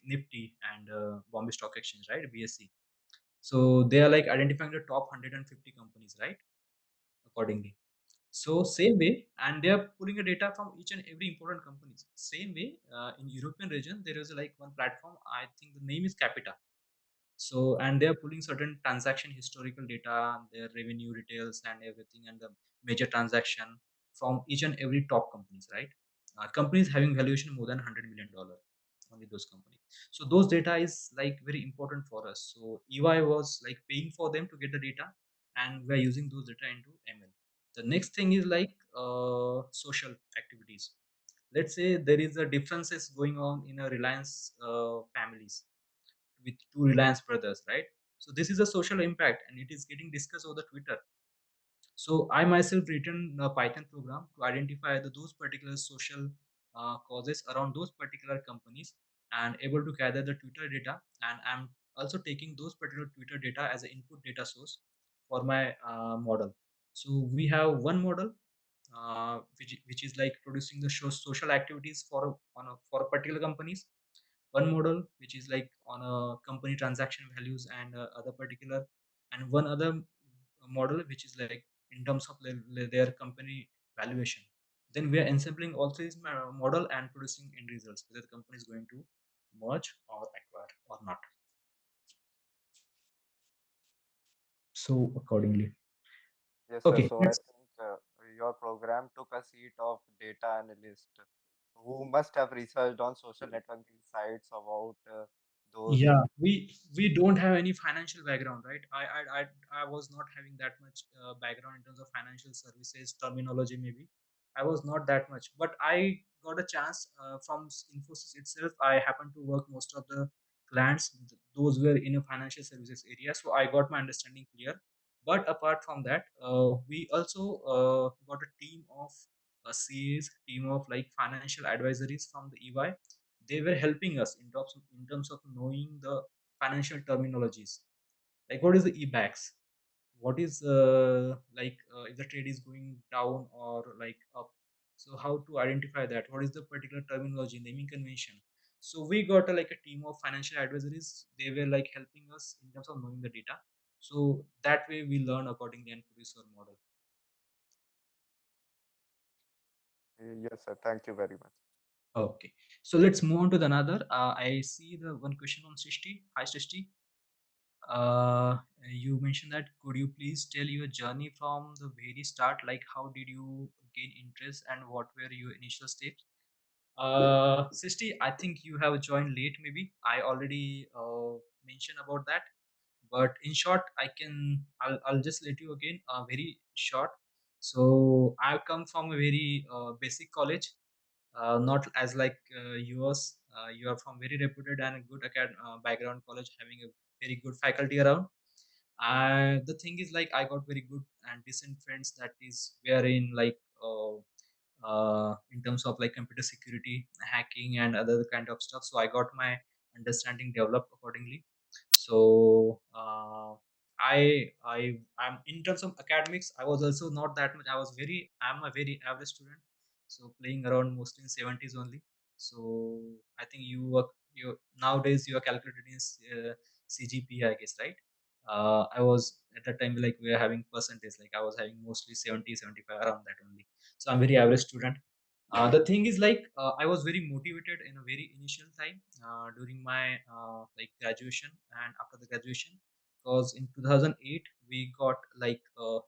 Nifty, and Bombay Stock Exchange, right? BSE. So they are like identifying the top 150 companies, right? Accordingly. So same way, and they are pulling the data from each and every important companies. Same way, in European region, there is like one platform. I think the name is Capita. So and they are pulling certain transaction historical data, their revenue details, and everything, and the major transaction from each and every top companies, right? Companies having valuation more than $100 million, only those companies. So those data is like very important for us. So EY was like paying for them to get the data, and we are using those data into ML. The next thing is like social activities. Let's say there is a differences going on in a Reliance families with two Reliance brothers, right? So this is a social impact, and it is getting discussed over the Twitter. So I myself written a Python program to identify those particular social causes around those particular companies and able to gather the Twitter data. And I'm also taking those particular Twitter data as an input data source for my model. So we have one model which is like producing the social activities for a particular companies, one model which is like on a company transaction values and other particular, and one other model which is like in terms of their company valuation. Then we are ensembling all these model and producing end results whether the company is going to merge or acquire or not. So accordingly, yes, sir. okay, So I let's. think your program took a seat of data analyst who must have researched on social networking sites about those. Yeah, we don't have any financial background, right? I was not having that much background in terms of financial services terminology. Maybe I was not that much, but I got a chance from Infosys itself. I happened to work most of the clients; those were in a financial services area, so I got my understanding clear. But apart from that, we also got a team of CAs, team of like financial advisories from the EY. They were helping us in terms of knowing the financial terminologies, like what is the eBAX, what is if the trade is going down or like up. So how to identify that, what is the particular terminology naming convention. So we got like a team of financial advisories. They were like helping us in terms of knowing the data. So that way we learn accordingly and produce our model. Yes, sir. Thank you very much. Okay. So let's move on to the another. I see the one question from Srishti. Hi Srishti. Uh, you mentioned that could you please tell your journey from the very start, like how did you gain interest and what were your initial steps? Sisti, I think you have joined late. Maybe I already mentioned about that, but in short, I'll just let you again. Very short. So I come from a very basic college, not as like yours. You are from very reputed and good background college, having a very good faculty around. The thing is like I got very good and decent friends that is wherein like in terms of like computer security, hacking, and other kind of stuff. So I got my understanding developed accordingly. So I'm in terms of academics. I was also not that much. I'm a very average student. So playing around mostly in 70s only. So I think you nowadays you are calculated in CGPA, I guess, right? I was at that time like we were having percentage, like I was having mostly 70, 75 around that only. So I'm very average student. The thing is like I was very motivated in a very initial time during my like graduation and after the graduation, because in 2008 we got like a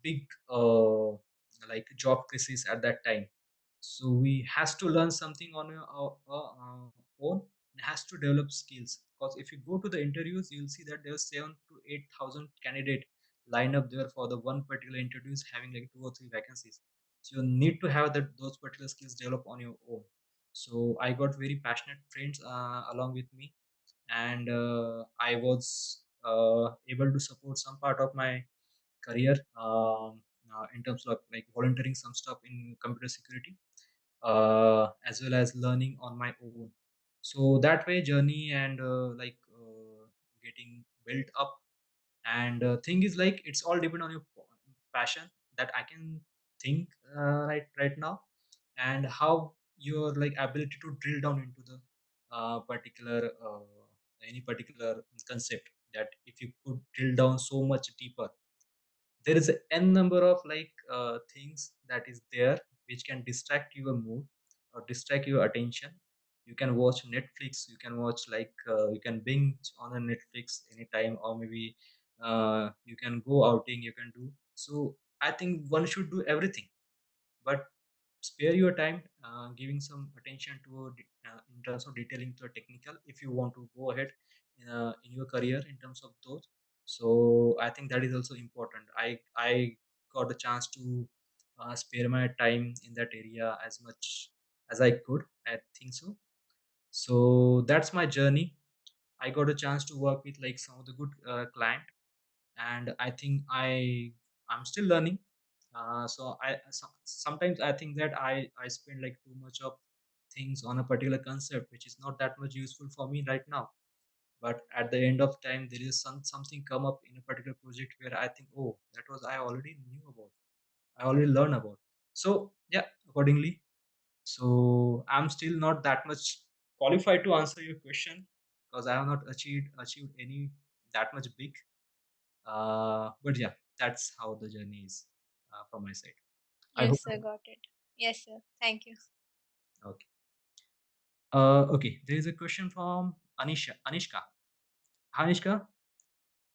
big like job crisis at that time. So we has to learn something on our own and has to develop skills, because if you go to the interviews you'll see that there are 7 to 8,000 candidate line up there for the one particular interviews having like 2 or 3 vacancies. So you need to have those particular skills develop on your own. So I got very passionate friends along with me, and I was able to support some part of my career in terms of like volunteering some stuff in computer security, as well as learning on my own. So that way journey and getting built up. And thing is like it's all depend on your passion, that I can think right now, and how your like ability to drill down into the particular any particular concept, that if you could drill down so much deeper, there is a n number of like things that is there which can distract your mood or distract your attention. You can watch Netflix, you can watch like you can binge on a Netflix anytime, or maybe you can go outing, you can do. So I think one should do everything, but spare your time giving some attention to in terms of detailing to a technical if you want to go ahead in your career in terms of those. So I think that is also important. I got a chance to spare my time in that area as much as I could, I think so. So that's my journey. I got a chance to work with like some of the good client, and I think I'm still learning. Sometimes I think that I spend like too much of things on a particular concept which is not that much useful for me right now. But at the end of time, there is something come up in a particular project where I think, oh, that was I already knew about, I already learned about. So yeah, accordingly. So I'm still not that much qualified to answer your question, because I have not achieved any that much big. But yeah, that's how the journey is from my side. I hope. Yes, sir, got it. Yes, sir. Thank you. Okay. Okay. There is a question from Anisha. Anishka. Hi, Anishka.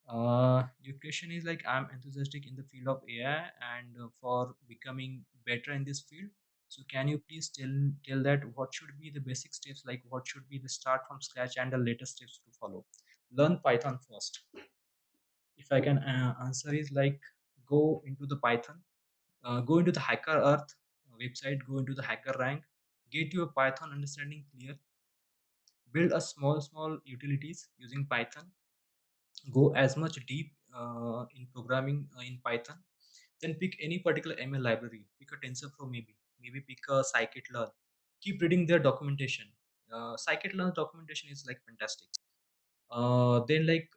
Your question is like I'm enthusiastic in the field of AI and for becoming better in this field. So can you please tell that what should be the basic steps, like what should be the start from scratch and the latest steps to follow? Learn Python first. If I can answer is like go into the Python, go into the Hacker Earth website, go into the Hacker Rank, get your Python understanding clear, build a small utilities using Python, go as much deep in programming in Python, then pick any particular ML library, pick a TensorFlow maybe pick a Scikit-learn, keep reading their documentation. Scikit-learn documentation is like fantastic. Then like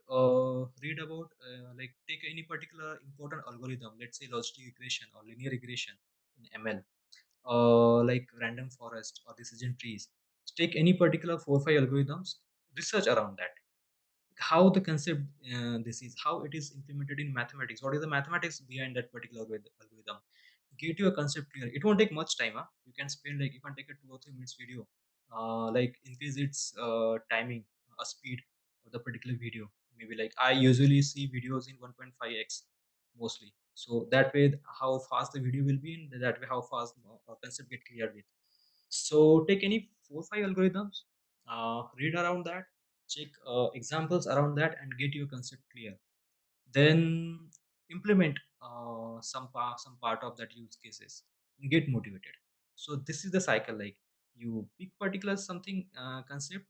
read about like take any particular important algorithm, let's say logistic regression or linear regression in ML, like random forest or decision trees. Take any particular 4 5 algorithms, research around that, how the concept this is, how it is implemented in mathematics, what is the mathematics behind that particular algorithm. Get your concept clear. It won't take much time, huh? You can spend like, you can take a 2 or 3 minutes video, like increase its timing, speed of the particular video. Maybe like I usually see videos in 1.5x mostly, so that way how fast the video will be, and that way how fast concept get cleared with. So take any 4 5 algorithms, read around that, check examples around that, and get your concept clear. Then implement some part of that use cases and get motivated. So this is the cycle. Like, you pick particular something concept,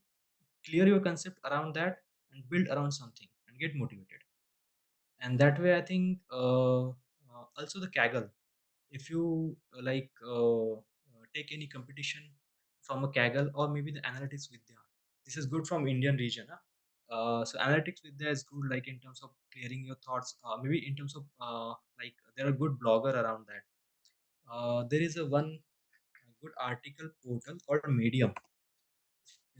clear your concept around that, and build around something and get motivated. And that way, I think also the Kaggle, if you take any competition from a Kaggle or maybe the Analytics Vidya, this is good from Indian region. Huh? So Analytics Vidya is good, like in terms of clearing your thoughts. Maybe in terms of like there are good blogger around that. There is a one good article portal called Medium.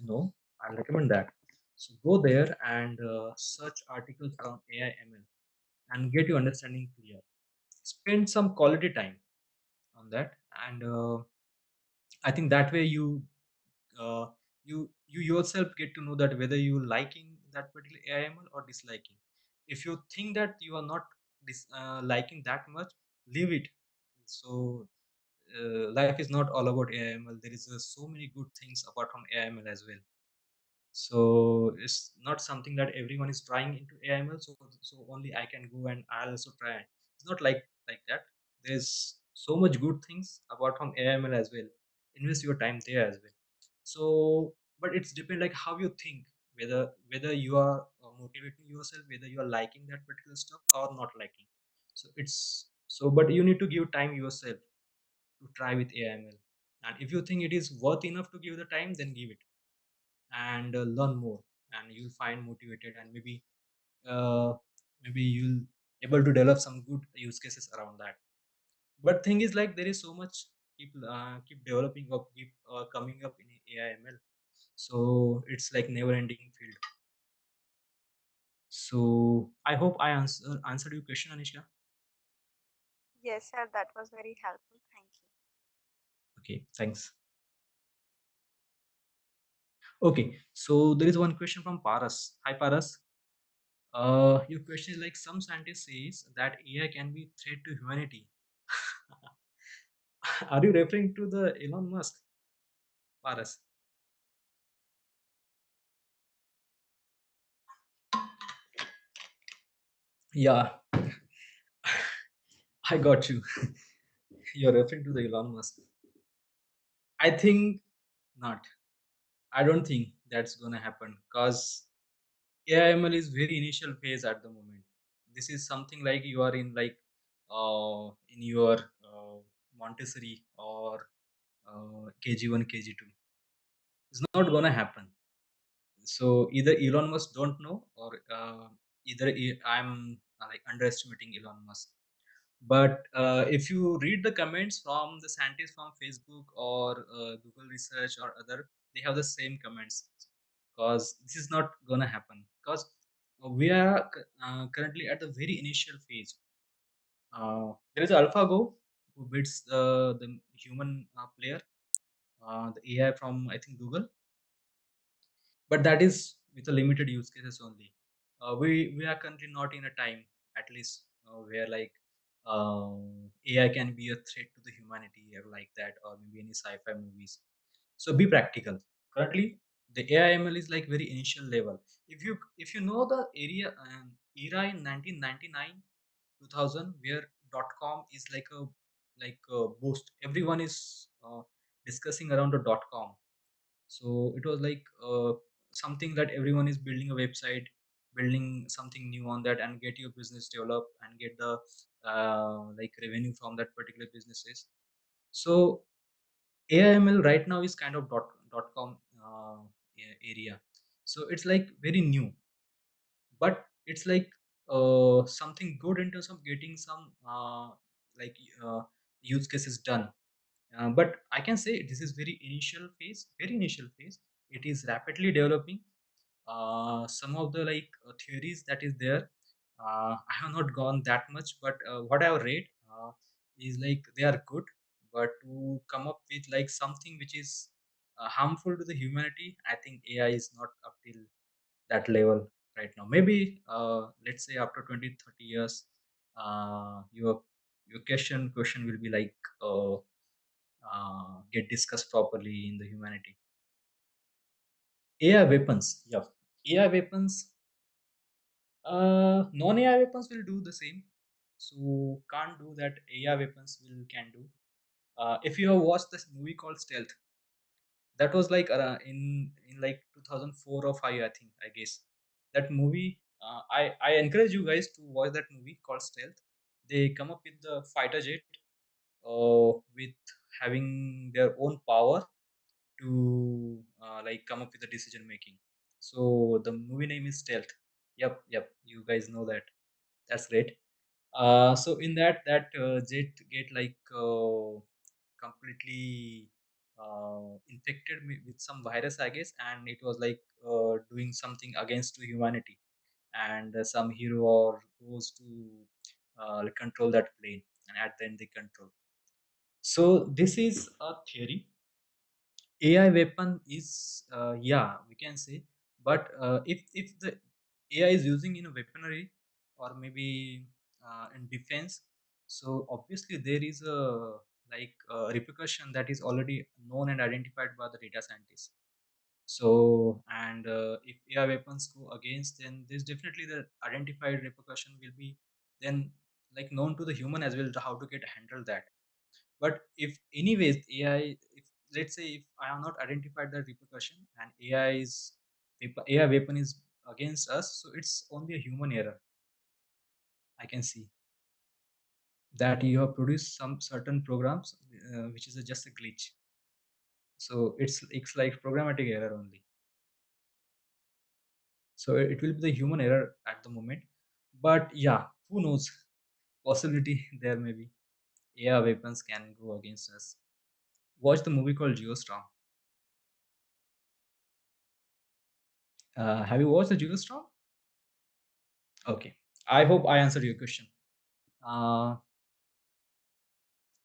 I'll recommend that. So go there and search articles around AI ML and get your understanding clear. Spend some quality time on that, and I think that way uh, you yourself get to know that whether you liking that particular AIML or disliking. If you think that you are not liking that much, leave it. So life is not all about AIML. There is so many good things apart from AIML as well. So it's not something that everyone is trying into AIML. So only I can go and I'll also try. It's not like that. There's so much good things apart from AIML as well. Invest your time there as well. So, but it's depend like how you think, whether you are motivating yourself, whether you are liking that particular stuff or not liking. So it's so, but you need to give time yourself to try with AIML. And if you think it is worth enough to give the time, then give it and learn more, and you'll find motivated, and uh, maybe you'll able to develop some good use cases around that. But thing is, like, there is so much keep developing or keep coming up in AIML, so it's like never ending field. So I hope I answered your question, Anisha. Yes, sir, that was very helpful. Thank you. Okay, thanks. Okay, so there is one question from Paras. Hi, Paras. Your question is like, some scientist says that AI can be threat to humanity. Are you referring to the Elon Musk, Paras? Yeah, I got you. You're referring to the Elon Musk. I think not. I don't think that's gonna happen because AIML is very initial phase at the moment. This is something like you are in like in your Montessori or KG1, KG2. It's not gonna happen. So either Elon Musk don't know, or I'm like underestimating Elon Musk. But if you read the comments from the scientists from Facebook or Google Research or other, they have the same comments, because this is not gonna happen, because we are currently at the very initial phase. There is AlphaGo, who beats the human player, the AI from, I think, Google, but that is with a limited use cases only. We are currently not in a time, at least, where like AI can be a threat to the humanity or like that, or maybe any sci-fi movies. So be practical. Currently, the AIML is like very initial level. If you know the era in 1999, 2000, where .com is like a boost. Everyone is discussing around the .com. So it was like something that everyone is building a website, building something new on that, and get your business developed and get the like revenue from that particular businesses. So AIML right now is kind of dot com area. So it's like very new, but it's like something good in terms of getting some like use cases done. But I can say this is very initial phase. It is rapidly developing. Some of the theories that is there, I have not gone that much, but what I have read is like they are good, but to come up with like something which is harmful to the humanity, I think AI is not up till that level right now. Maybe let's say after 20-30 years, your question will be like get discussed properly in the humanity. AI weapons, yeah. AI weapons, non-AI weapons will do the same. So can't do that. AI weapons will can do. If you have watched this movie called Stealth, that was like in like 2004 or 5, I think, I guess. That movie, I encourage you guys to watch that movie called Stealth. They come up with the fighter jet with having their own power to like come up with the decision making. So the movie name is Stealth. Yep, you guys know that. That's great. So in that jet get like completely infected with some virus, I guess, and it was like doing something against to humanity. And some hero or goes to like, control that plane, and at the end they control. So this is a theory. AI weapon is yeah, we can say, but if the AI is using in a weaponry or maybe in defense, so obviously there is a like repercussion that is already known and identified by the data scientists. So and if AI weapons go against, then there's definitely the identified repercussion will be then like known to the human as well, how to get handle that. But if anyways AI, if let's say if I have not identified the repercussion and AI weapon is against us, so it's only a human error. I can see that you have produced some certain programs which is just a glitch. So it's like programmatic error only. So it will be the human error at the moment. But yeah, who knows? Possibility there may be. AI weapons can go against us. Watch the movie called Geostorm. Have you watched the Geostorm? Okay. I hope I answered your question. Uh,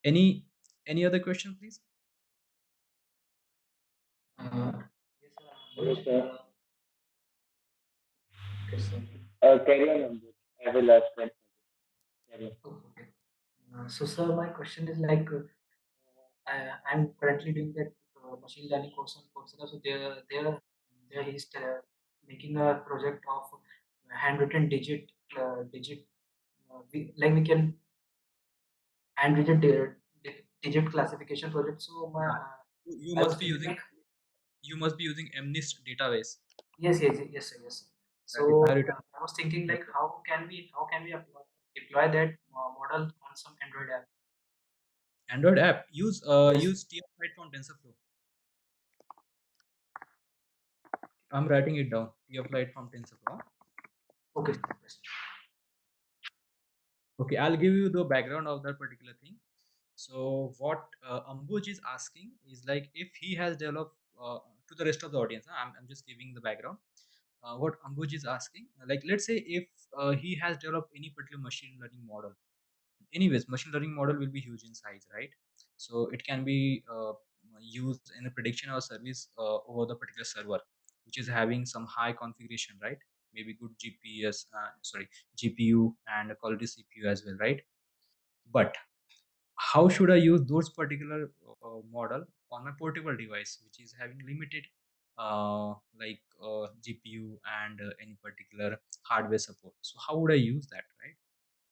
any any other question, please? Hello, sir. Okay, so, Carry on, Ambuj. I will ask that. Carry on. okay. Sir, my question is like, I'm currently doing that machine learning course on Coursera. So there he's making a project of handwritten digit. We can handwritten digit classification project. So You I was must be thinking using like, MNIST database. yes, sir, yes, sir. That is So handwritten. I was thinking like, how can we deploy that model on some Android app? Android app. Use Yes. use TF from TensorFlow. I'm writing it down. TF from TensorFlow. Okay. Yes. Okay, I'll give you the background of that particular thing. So what Ambuj is asking is like if he has developed to the rest of the audience. I'm just giving the background. What Ambuj is asking, like let's say if he has developed any particular machine learning model. Anyways, machine learning model will be huge in size, right? So it can be used in a prediction or service over the particular server, which is having some high configuration, right? Maybe good GPU and a quality CPU as well, right? But how should I use those particular model on my portable device, which is having limited GPU and any particular hardware support? So how would I use that, right?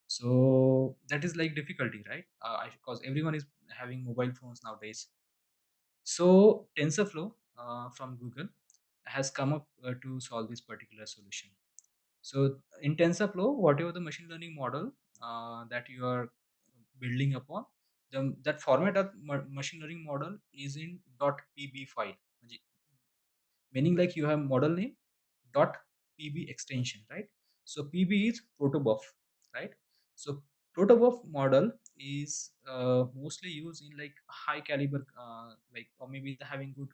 So that is like difficulty, right? Because everyone is having mobile phones nowadays. So TensorFlow from Google has come up to solve this particular solution. So in TensorFlow, whatever the machine learning model that you are building upon, that format of machine learning model is in .pb file, meaning like you have model name .pb extension, right? So PB is protobuf, right? So protobuf model is mostly used in like high caliber, like, or maybe the having good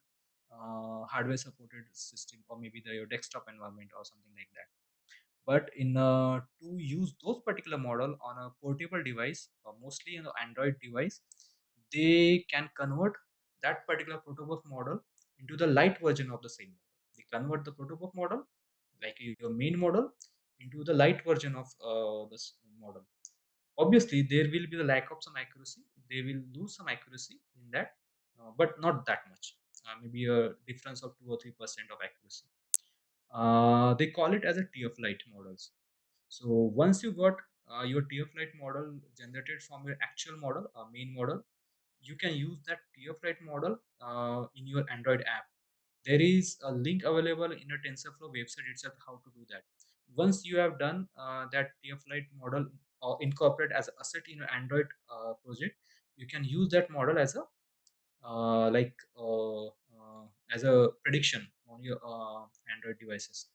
hardware supported system, or maybe your desktop environment or something like that. But in to use those particular model on a portable device, or mostly an Android device, they can convert that particular protobuf model into the light version of the same model. They convert the protobuf model, like your main model, into the light version of this model. Obviously there will be the lack of some accuracy, they will lose some accuracy in that, but not that much, maybe a difference of 2 or 3% of accuracy. They call it as a TF Lite models. So once you got your TF Lite model generated from your actual model, main model, you can use that TF Lite model in your Android app. There is a link available in a TensorFlow website itself how to do that. Once you have done that TF Lite model or incorporate as an asset in your Android project, you can use that model as a like as a prediction on your Android devices.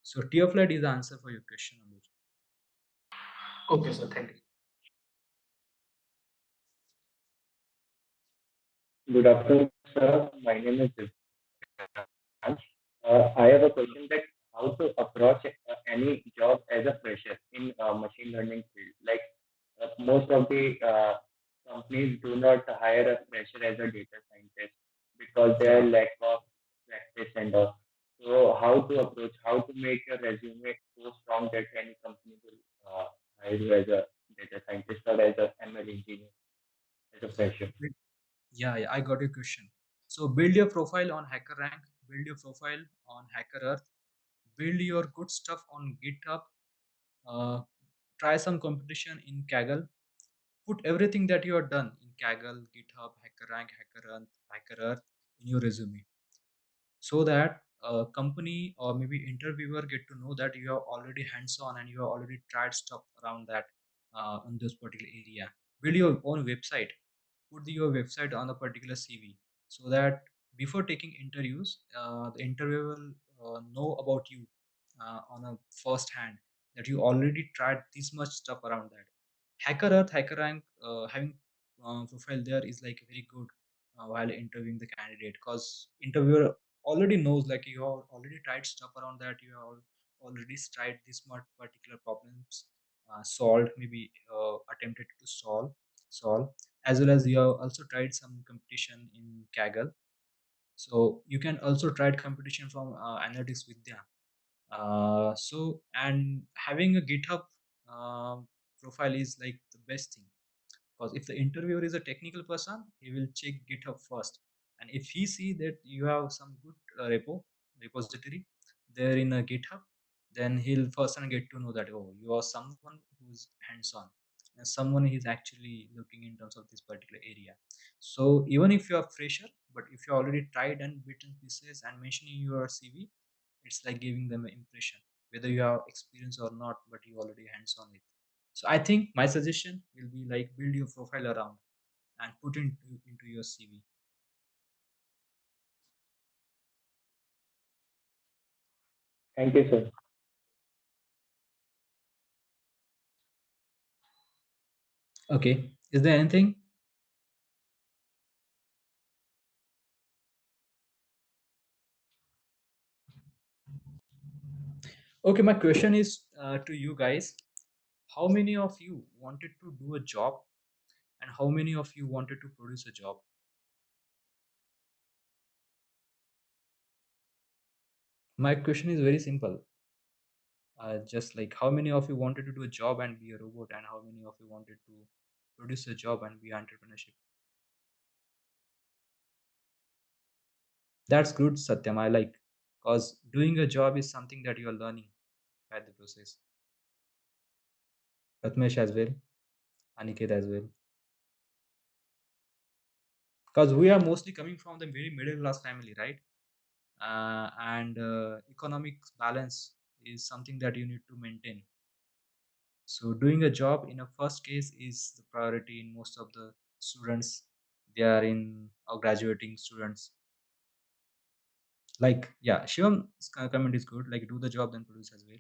So TF Lite is the answer for your question, Anuj. Okay, sir. Thank you. Good afternoon, sir. My name is Divyansh. I have a question that how to approach any job as a fresher in machine learning field. Like most of the companies do not hire a fresher as a data scientist because Yeah. their lack of practice and all. So how to approach, how to make your resume so strong that any company will hire you as a data scientist or as a ML engineer as a fresher. Yeah, yeah, I got your question. So build your profile on HackerRank, build your profile on HackerEarth, build your good stuff on GitHub, uh, try some competition in Kaggle, put everything that you have done in Kaggle, GitHub, HackerRank, HackerEarth in your resume, so that a company or maybe interviewer get to know that you are already hands-on and you have already tried stuff around that in this particular area. Build your own website, put your website on a particular CV, so that before taking interviews, the interviewer will know about you on a first hand, that you already tried this much stuff around that. HackerEarth, HackerRank, having profile there is like very good while interviewing the candidate, because interviewer already knows like you have already tried stuff around that, you have already tried this much particular problems solved, maybe attempted to solve, as well as you have also tried some competition in Kaggle. So you can also try competition from Analytics Vidya. So and having a GitHub profile is like the best thing, because if the interviewer is a technical person, he will check GitHub first, and if he see that you have some good repository there in a GitHub, then he'll first and get to know that, oh, you are someone who's hands-on and someone is actually looking in terms of this particular area. So even if you are fresher, but if you already tried and bitten pieces and mentioning your CV, it's like giving them an impression whether you have experience or not, but you already hands-on it. So I think my suggestion will be like build your profile around and put into your CV. Thank you, sir. Okay. Is there anything? Okay, my question is to you guys. How many of you wanted to do a job and how many of you wanted to produce a job? My question is very simple. Just like how many of you wanted to do a job and be a robot, and how many of you wanted to produce a job and be entrepreneurship? That's good, Satyam. I like, because doing a job is something that you are learning by the process. Ratmesh as well, Aniket as well. Because we are mostly coming from the very middle class family, right? And economic balance is something that you need to maintain. So doing a job in a first case is the priority in most of the students. They are in or graduating students. Like, yeah, Shivam comment is good. Like, do the job then produce as well.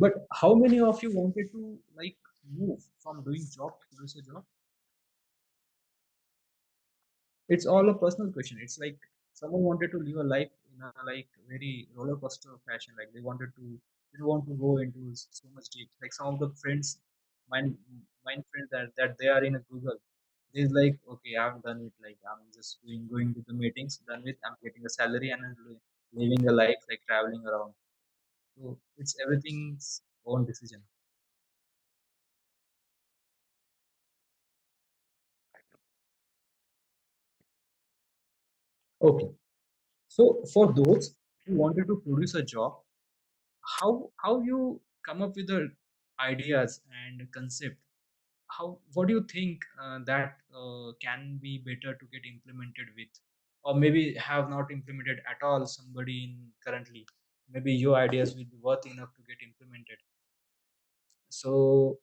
But how many of you wanted to like move from doing job to produce a job? It's all a personal question. It's like someone wanted to live a life in a like very roller coaster fashion. Like they don't want to go into so much deep. Like some of the friends, mine, mine friends that they are in a Google. They're like, okay, I've done it. Like I'm just going to the meetings, done with. I'm getting a salary and I'm living a life like traveling around. So it's everything's own decision. Okay. So for those who wanted to produce a job, how you come up with the ideas and concept, how what do you think that can be better to get implemented with, or maybe have not implemented at all somebody in currently, maybe your ideas will be worth enough to get implemented. So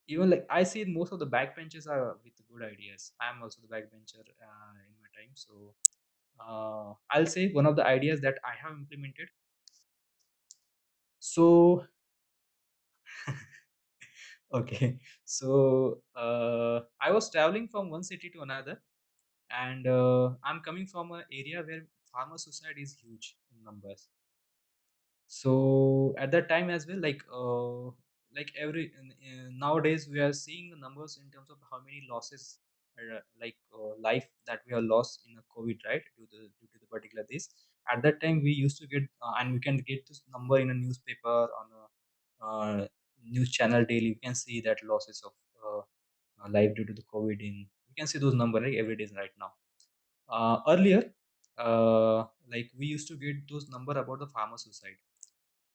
even like I see most of the backbenchers are with good ideas. I am also the backbencher in my time. So I'll say one of the ideas that I have implemented. So okay, so I was traveling from one city to another, and I'm coming from an area where farmer suicide is huge in numbers. So at that time as well, like nowadays we are seeing the numbers in terms of how many losses, life that we have lost in a COVID, right? Due to the particular this. At that time, we used to get and we can get this number in a newspaper on a news channel daily. You can see that losses of life due to the COVID in. You can see those numbers like every day right now. Earlier, like we used to get those number about the farmer suicide,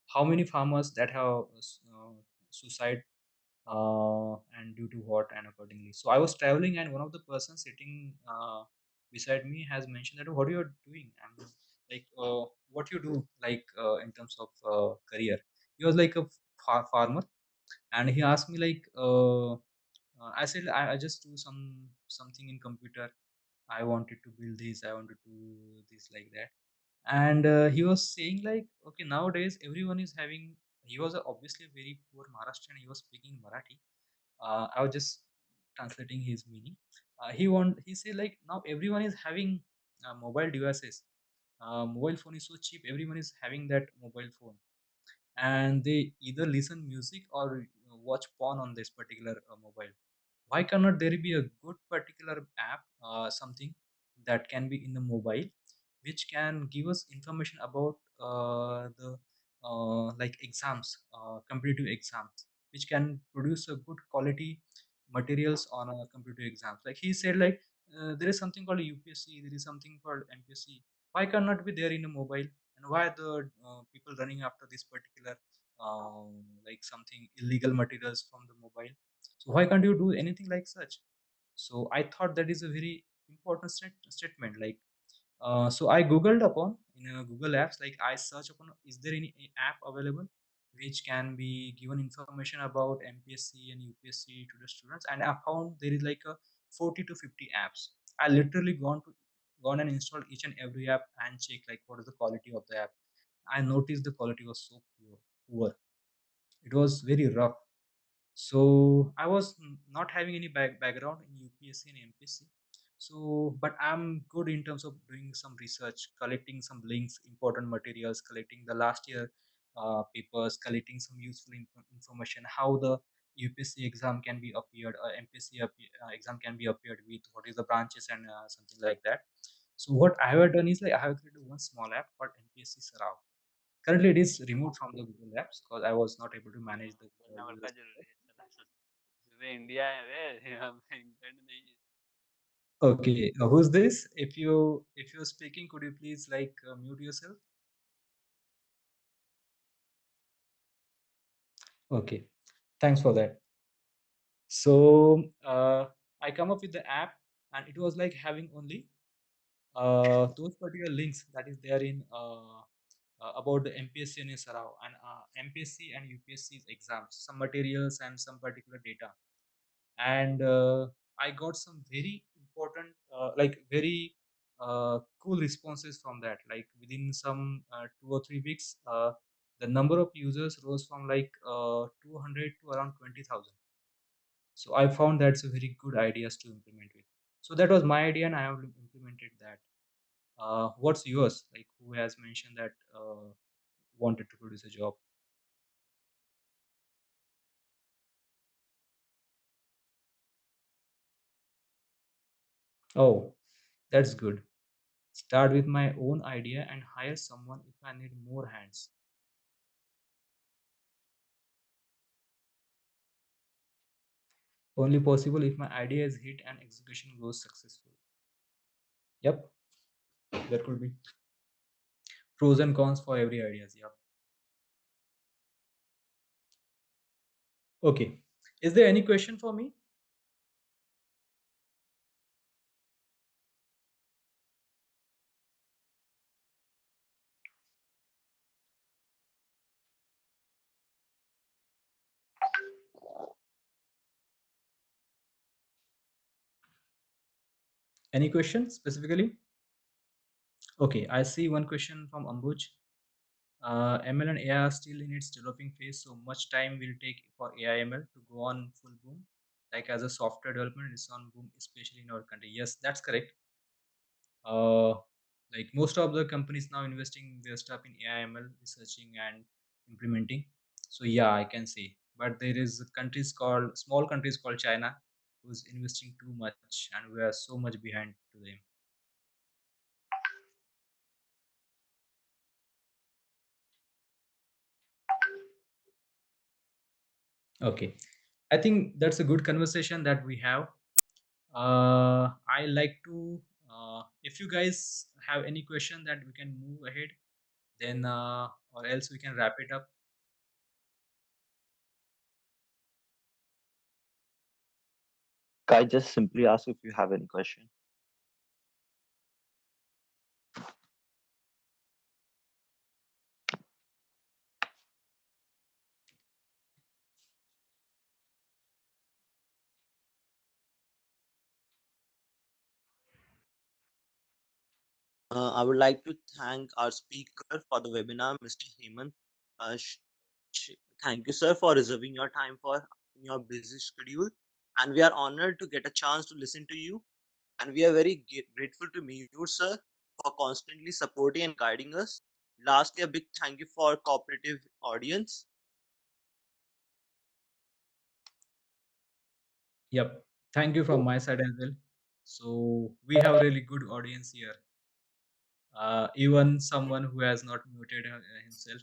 how many farmers that have suicide, and due to what, and accordingly. So I was traveling and one of the persons sitting beside me has mentioned that what you are doing, and like what you do, like in terms of career. He was like a farmer, and he asked me like I said I just do something in computer. I wanted to build this, I wanted to do this, like that. And he was saying like, okay, nowadays everyone is having. He was obviously a very poor Maharashtrian. He was speaking Marathi. I was just translating his meaning. He said like now everyone is having mobile devices. Mobile phone is so cheap. Everyone is having that mobile phone, and they either listen music or watch porn on this particular mobile. Why cannot there be a good particular app, something that can be in the mobile, which can give us information about the like exams, competitive exams, which can produce a good quality materials on a competitive exams. Like he said like there is something called UPSC, there is something called MPSC. Why cannot be there in a mobile? And why the people running after this particular like something illegal materials from the mobile? So why can't you do anything like such? So I thought that is a very important statement. Like so I googled upon in Google apps, like I search upon is there any app available which can be given information about MPSC and UPSC to the students, and I found there is like a 40 to 50 apps. I literally gone and installed each and every app and check like what is the quality of the app. I noticed the quality was so poor. It was very rough. So I was not having any background in UPSC and MPSC. So, but I'm good in terms of doing some research, collecting some links, important materials, collecting the last year papers, collecting some useful information, how the UPSC exam can be appeared, MPSC exam can be appeared with, what is the branches and something like that. So what I have done is like I have created one small app called MPSC Sarao. Currently, it is removed from the Google Apps because I was not able to manage the बोलना users. पड़ता जरूरी है चला इसमें India है वे यहाँ पे England नहीं है Okay, who's this? If you're speaking, could you please like mute yourself? Okay, thanks for that. So I come up with the app, and it was like having only those particular links that is there in about the MPSC and Sarao, and MPSC and UPSC's exams, some materials and some particular data. And I got some very important like very cool responses from that. Like within some 2 or 3 weeks, the number of users rose from like 200 to around 20,000. So I found that's a very good ideas to implement with. So that was my idea, and I have implemented that. What's yours? Like, who has mentioned that wanted to produce a job? Oh, that's good. Start with my own idea and hire someone if I need more hands. Only possible if my idea is hit and execution goes successful. Yep, there could be pros and cons for every ideas. Yep. Okay. Is there any question for me? Any question specifically? Okay, I see one question from Ambuj. ML and AI are still in its developing phase, so much time will take for AI ML to go on full boom. Like as a software development, it's on boom, especially in our country. Yes, that's correct. Uh, like most of the companies now investing their stuff in AI ML researching and implementing. So yeah, I can see. But there is countries called small countries called China who's investing too much, and we are so much behind to them. Okay, I think that's a good conversation that we have. I like to, if you guys have any question that we can move ahead, then or else we can wrap it up. I just simply ask if you have any question. I would like to thank our speaker for the webinar, Mr. Hemant. Uh, sh- sh- Thank you, sir, for reserving your time for your busy schedule. And we are honored to get a chance to listen to you. And we are very grateful to meet you, sir, for constantly supporting and guiding us. Lastly, a big thank you for cooperative audience. Yep. Thank you from my side as well. So we have really good audience here. Even someone who has not muted himself.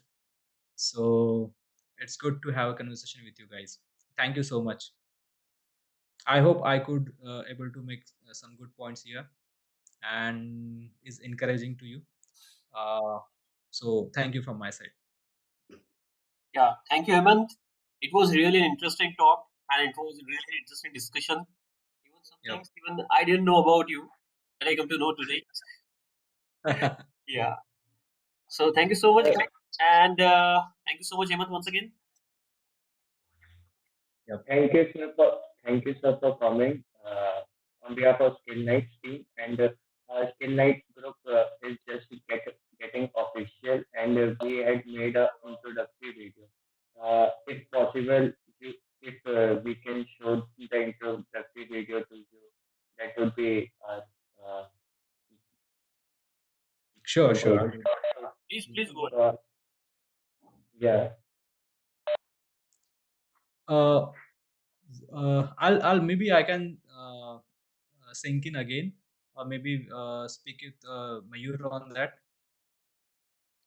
So it's good to have a conversation with you guys. Thank you so much. I hope I could able to make some good points here and is encouraging to you. Uh, so thank you from my side. Yeah, thank you, Hemant. It was really an interesting talk and it was really an interesting discussion. Even some Yep. things even I didn't know about you that I come to know today. Yeah. So thank you so much, guys. And thank you so much, Hemant, once again. Yep. Thank you, sir, for coming on behalf of Skill Nights team. And Skill Nights group is just getting official, and we had made a introductory video. If possible, if we can show the introductory video to you, that would be Sure, good. sure. Please go ahead. Yeah. Uh, I'll maybe I can sink in again, or maybe speak with Mayur on that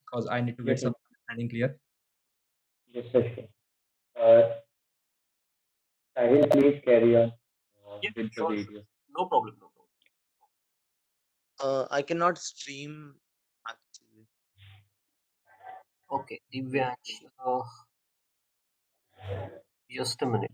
because I need to get Yes, some understanding clear. yes, sir, sure. Sahil, please carry on Yeah, with the sure, sure. video. No problem, no problem. I cannot stream actually. Okay, Divyansh, just a minute.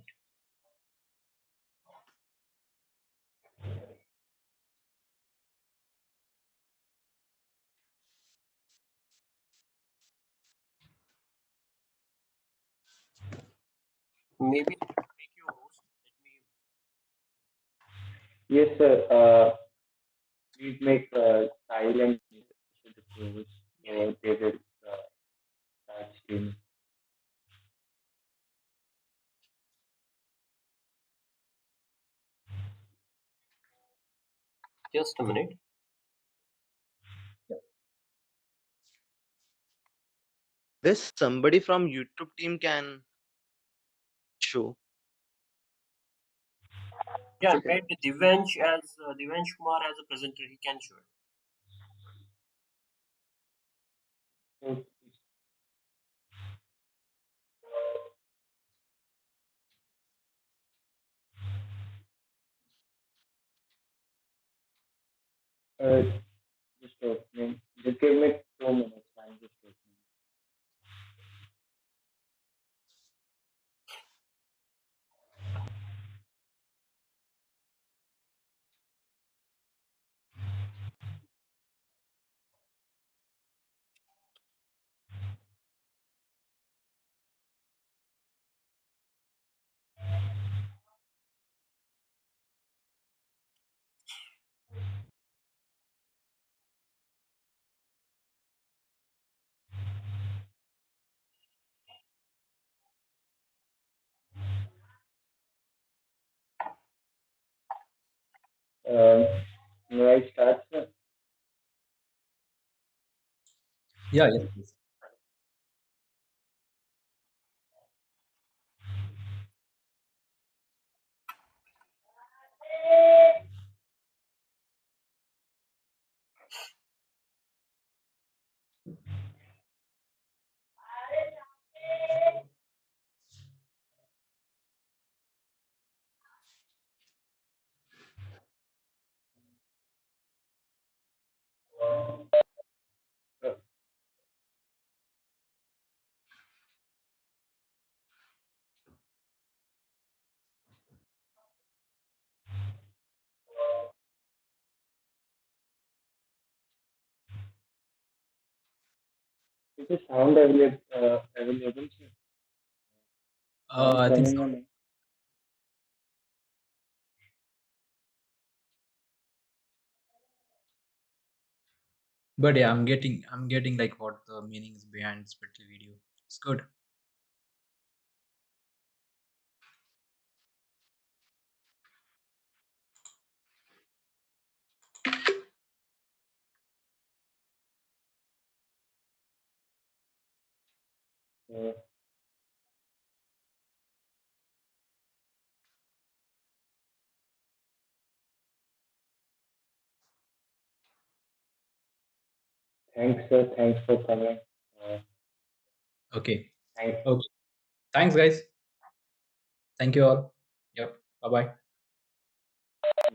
Maybe I can make you a host. Let me. Yes, sir. Please make silent should close, Yeah, so they will large team. Just a minute. This somebody from YouTube team can show. Yeah, add Divansh Kumar as a presenter. He can show it. So uh, just opening. Just give me 2 minutes. I'm just opening. Um, may I start, sir? Yeah, yes, please. Uh, is the sound available, sir? Sound I think coming so. on? But yeah, I'm getting like what the meaning is behind this particular video. It's good. Uh, thanks, sir. Thanks for coming. Uh, Okay. thanks. Okay. Thanks, guys. Thank you all. Yep. Bye bye.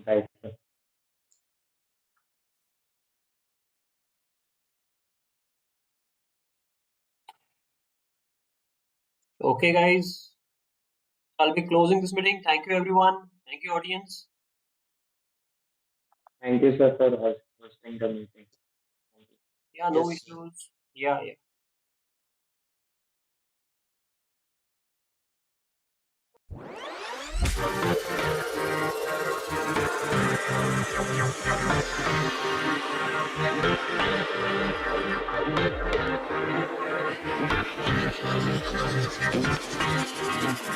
Bye, sir. Okay, guys. I'll be closing this meeting. Thank you, everyone. Thank you, audience. Thank you, sir, for hosting the meeting. Thank you. Yeah, no Yes. issues. Yeah, yeah.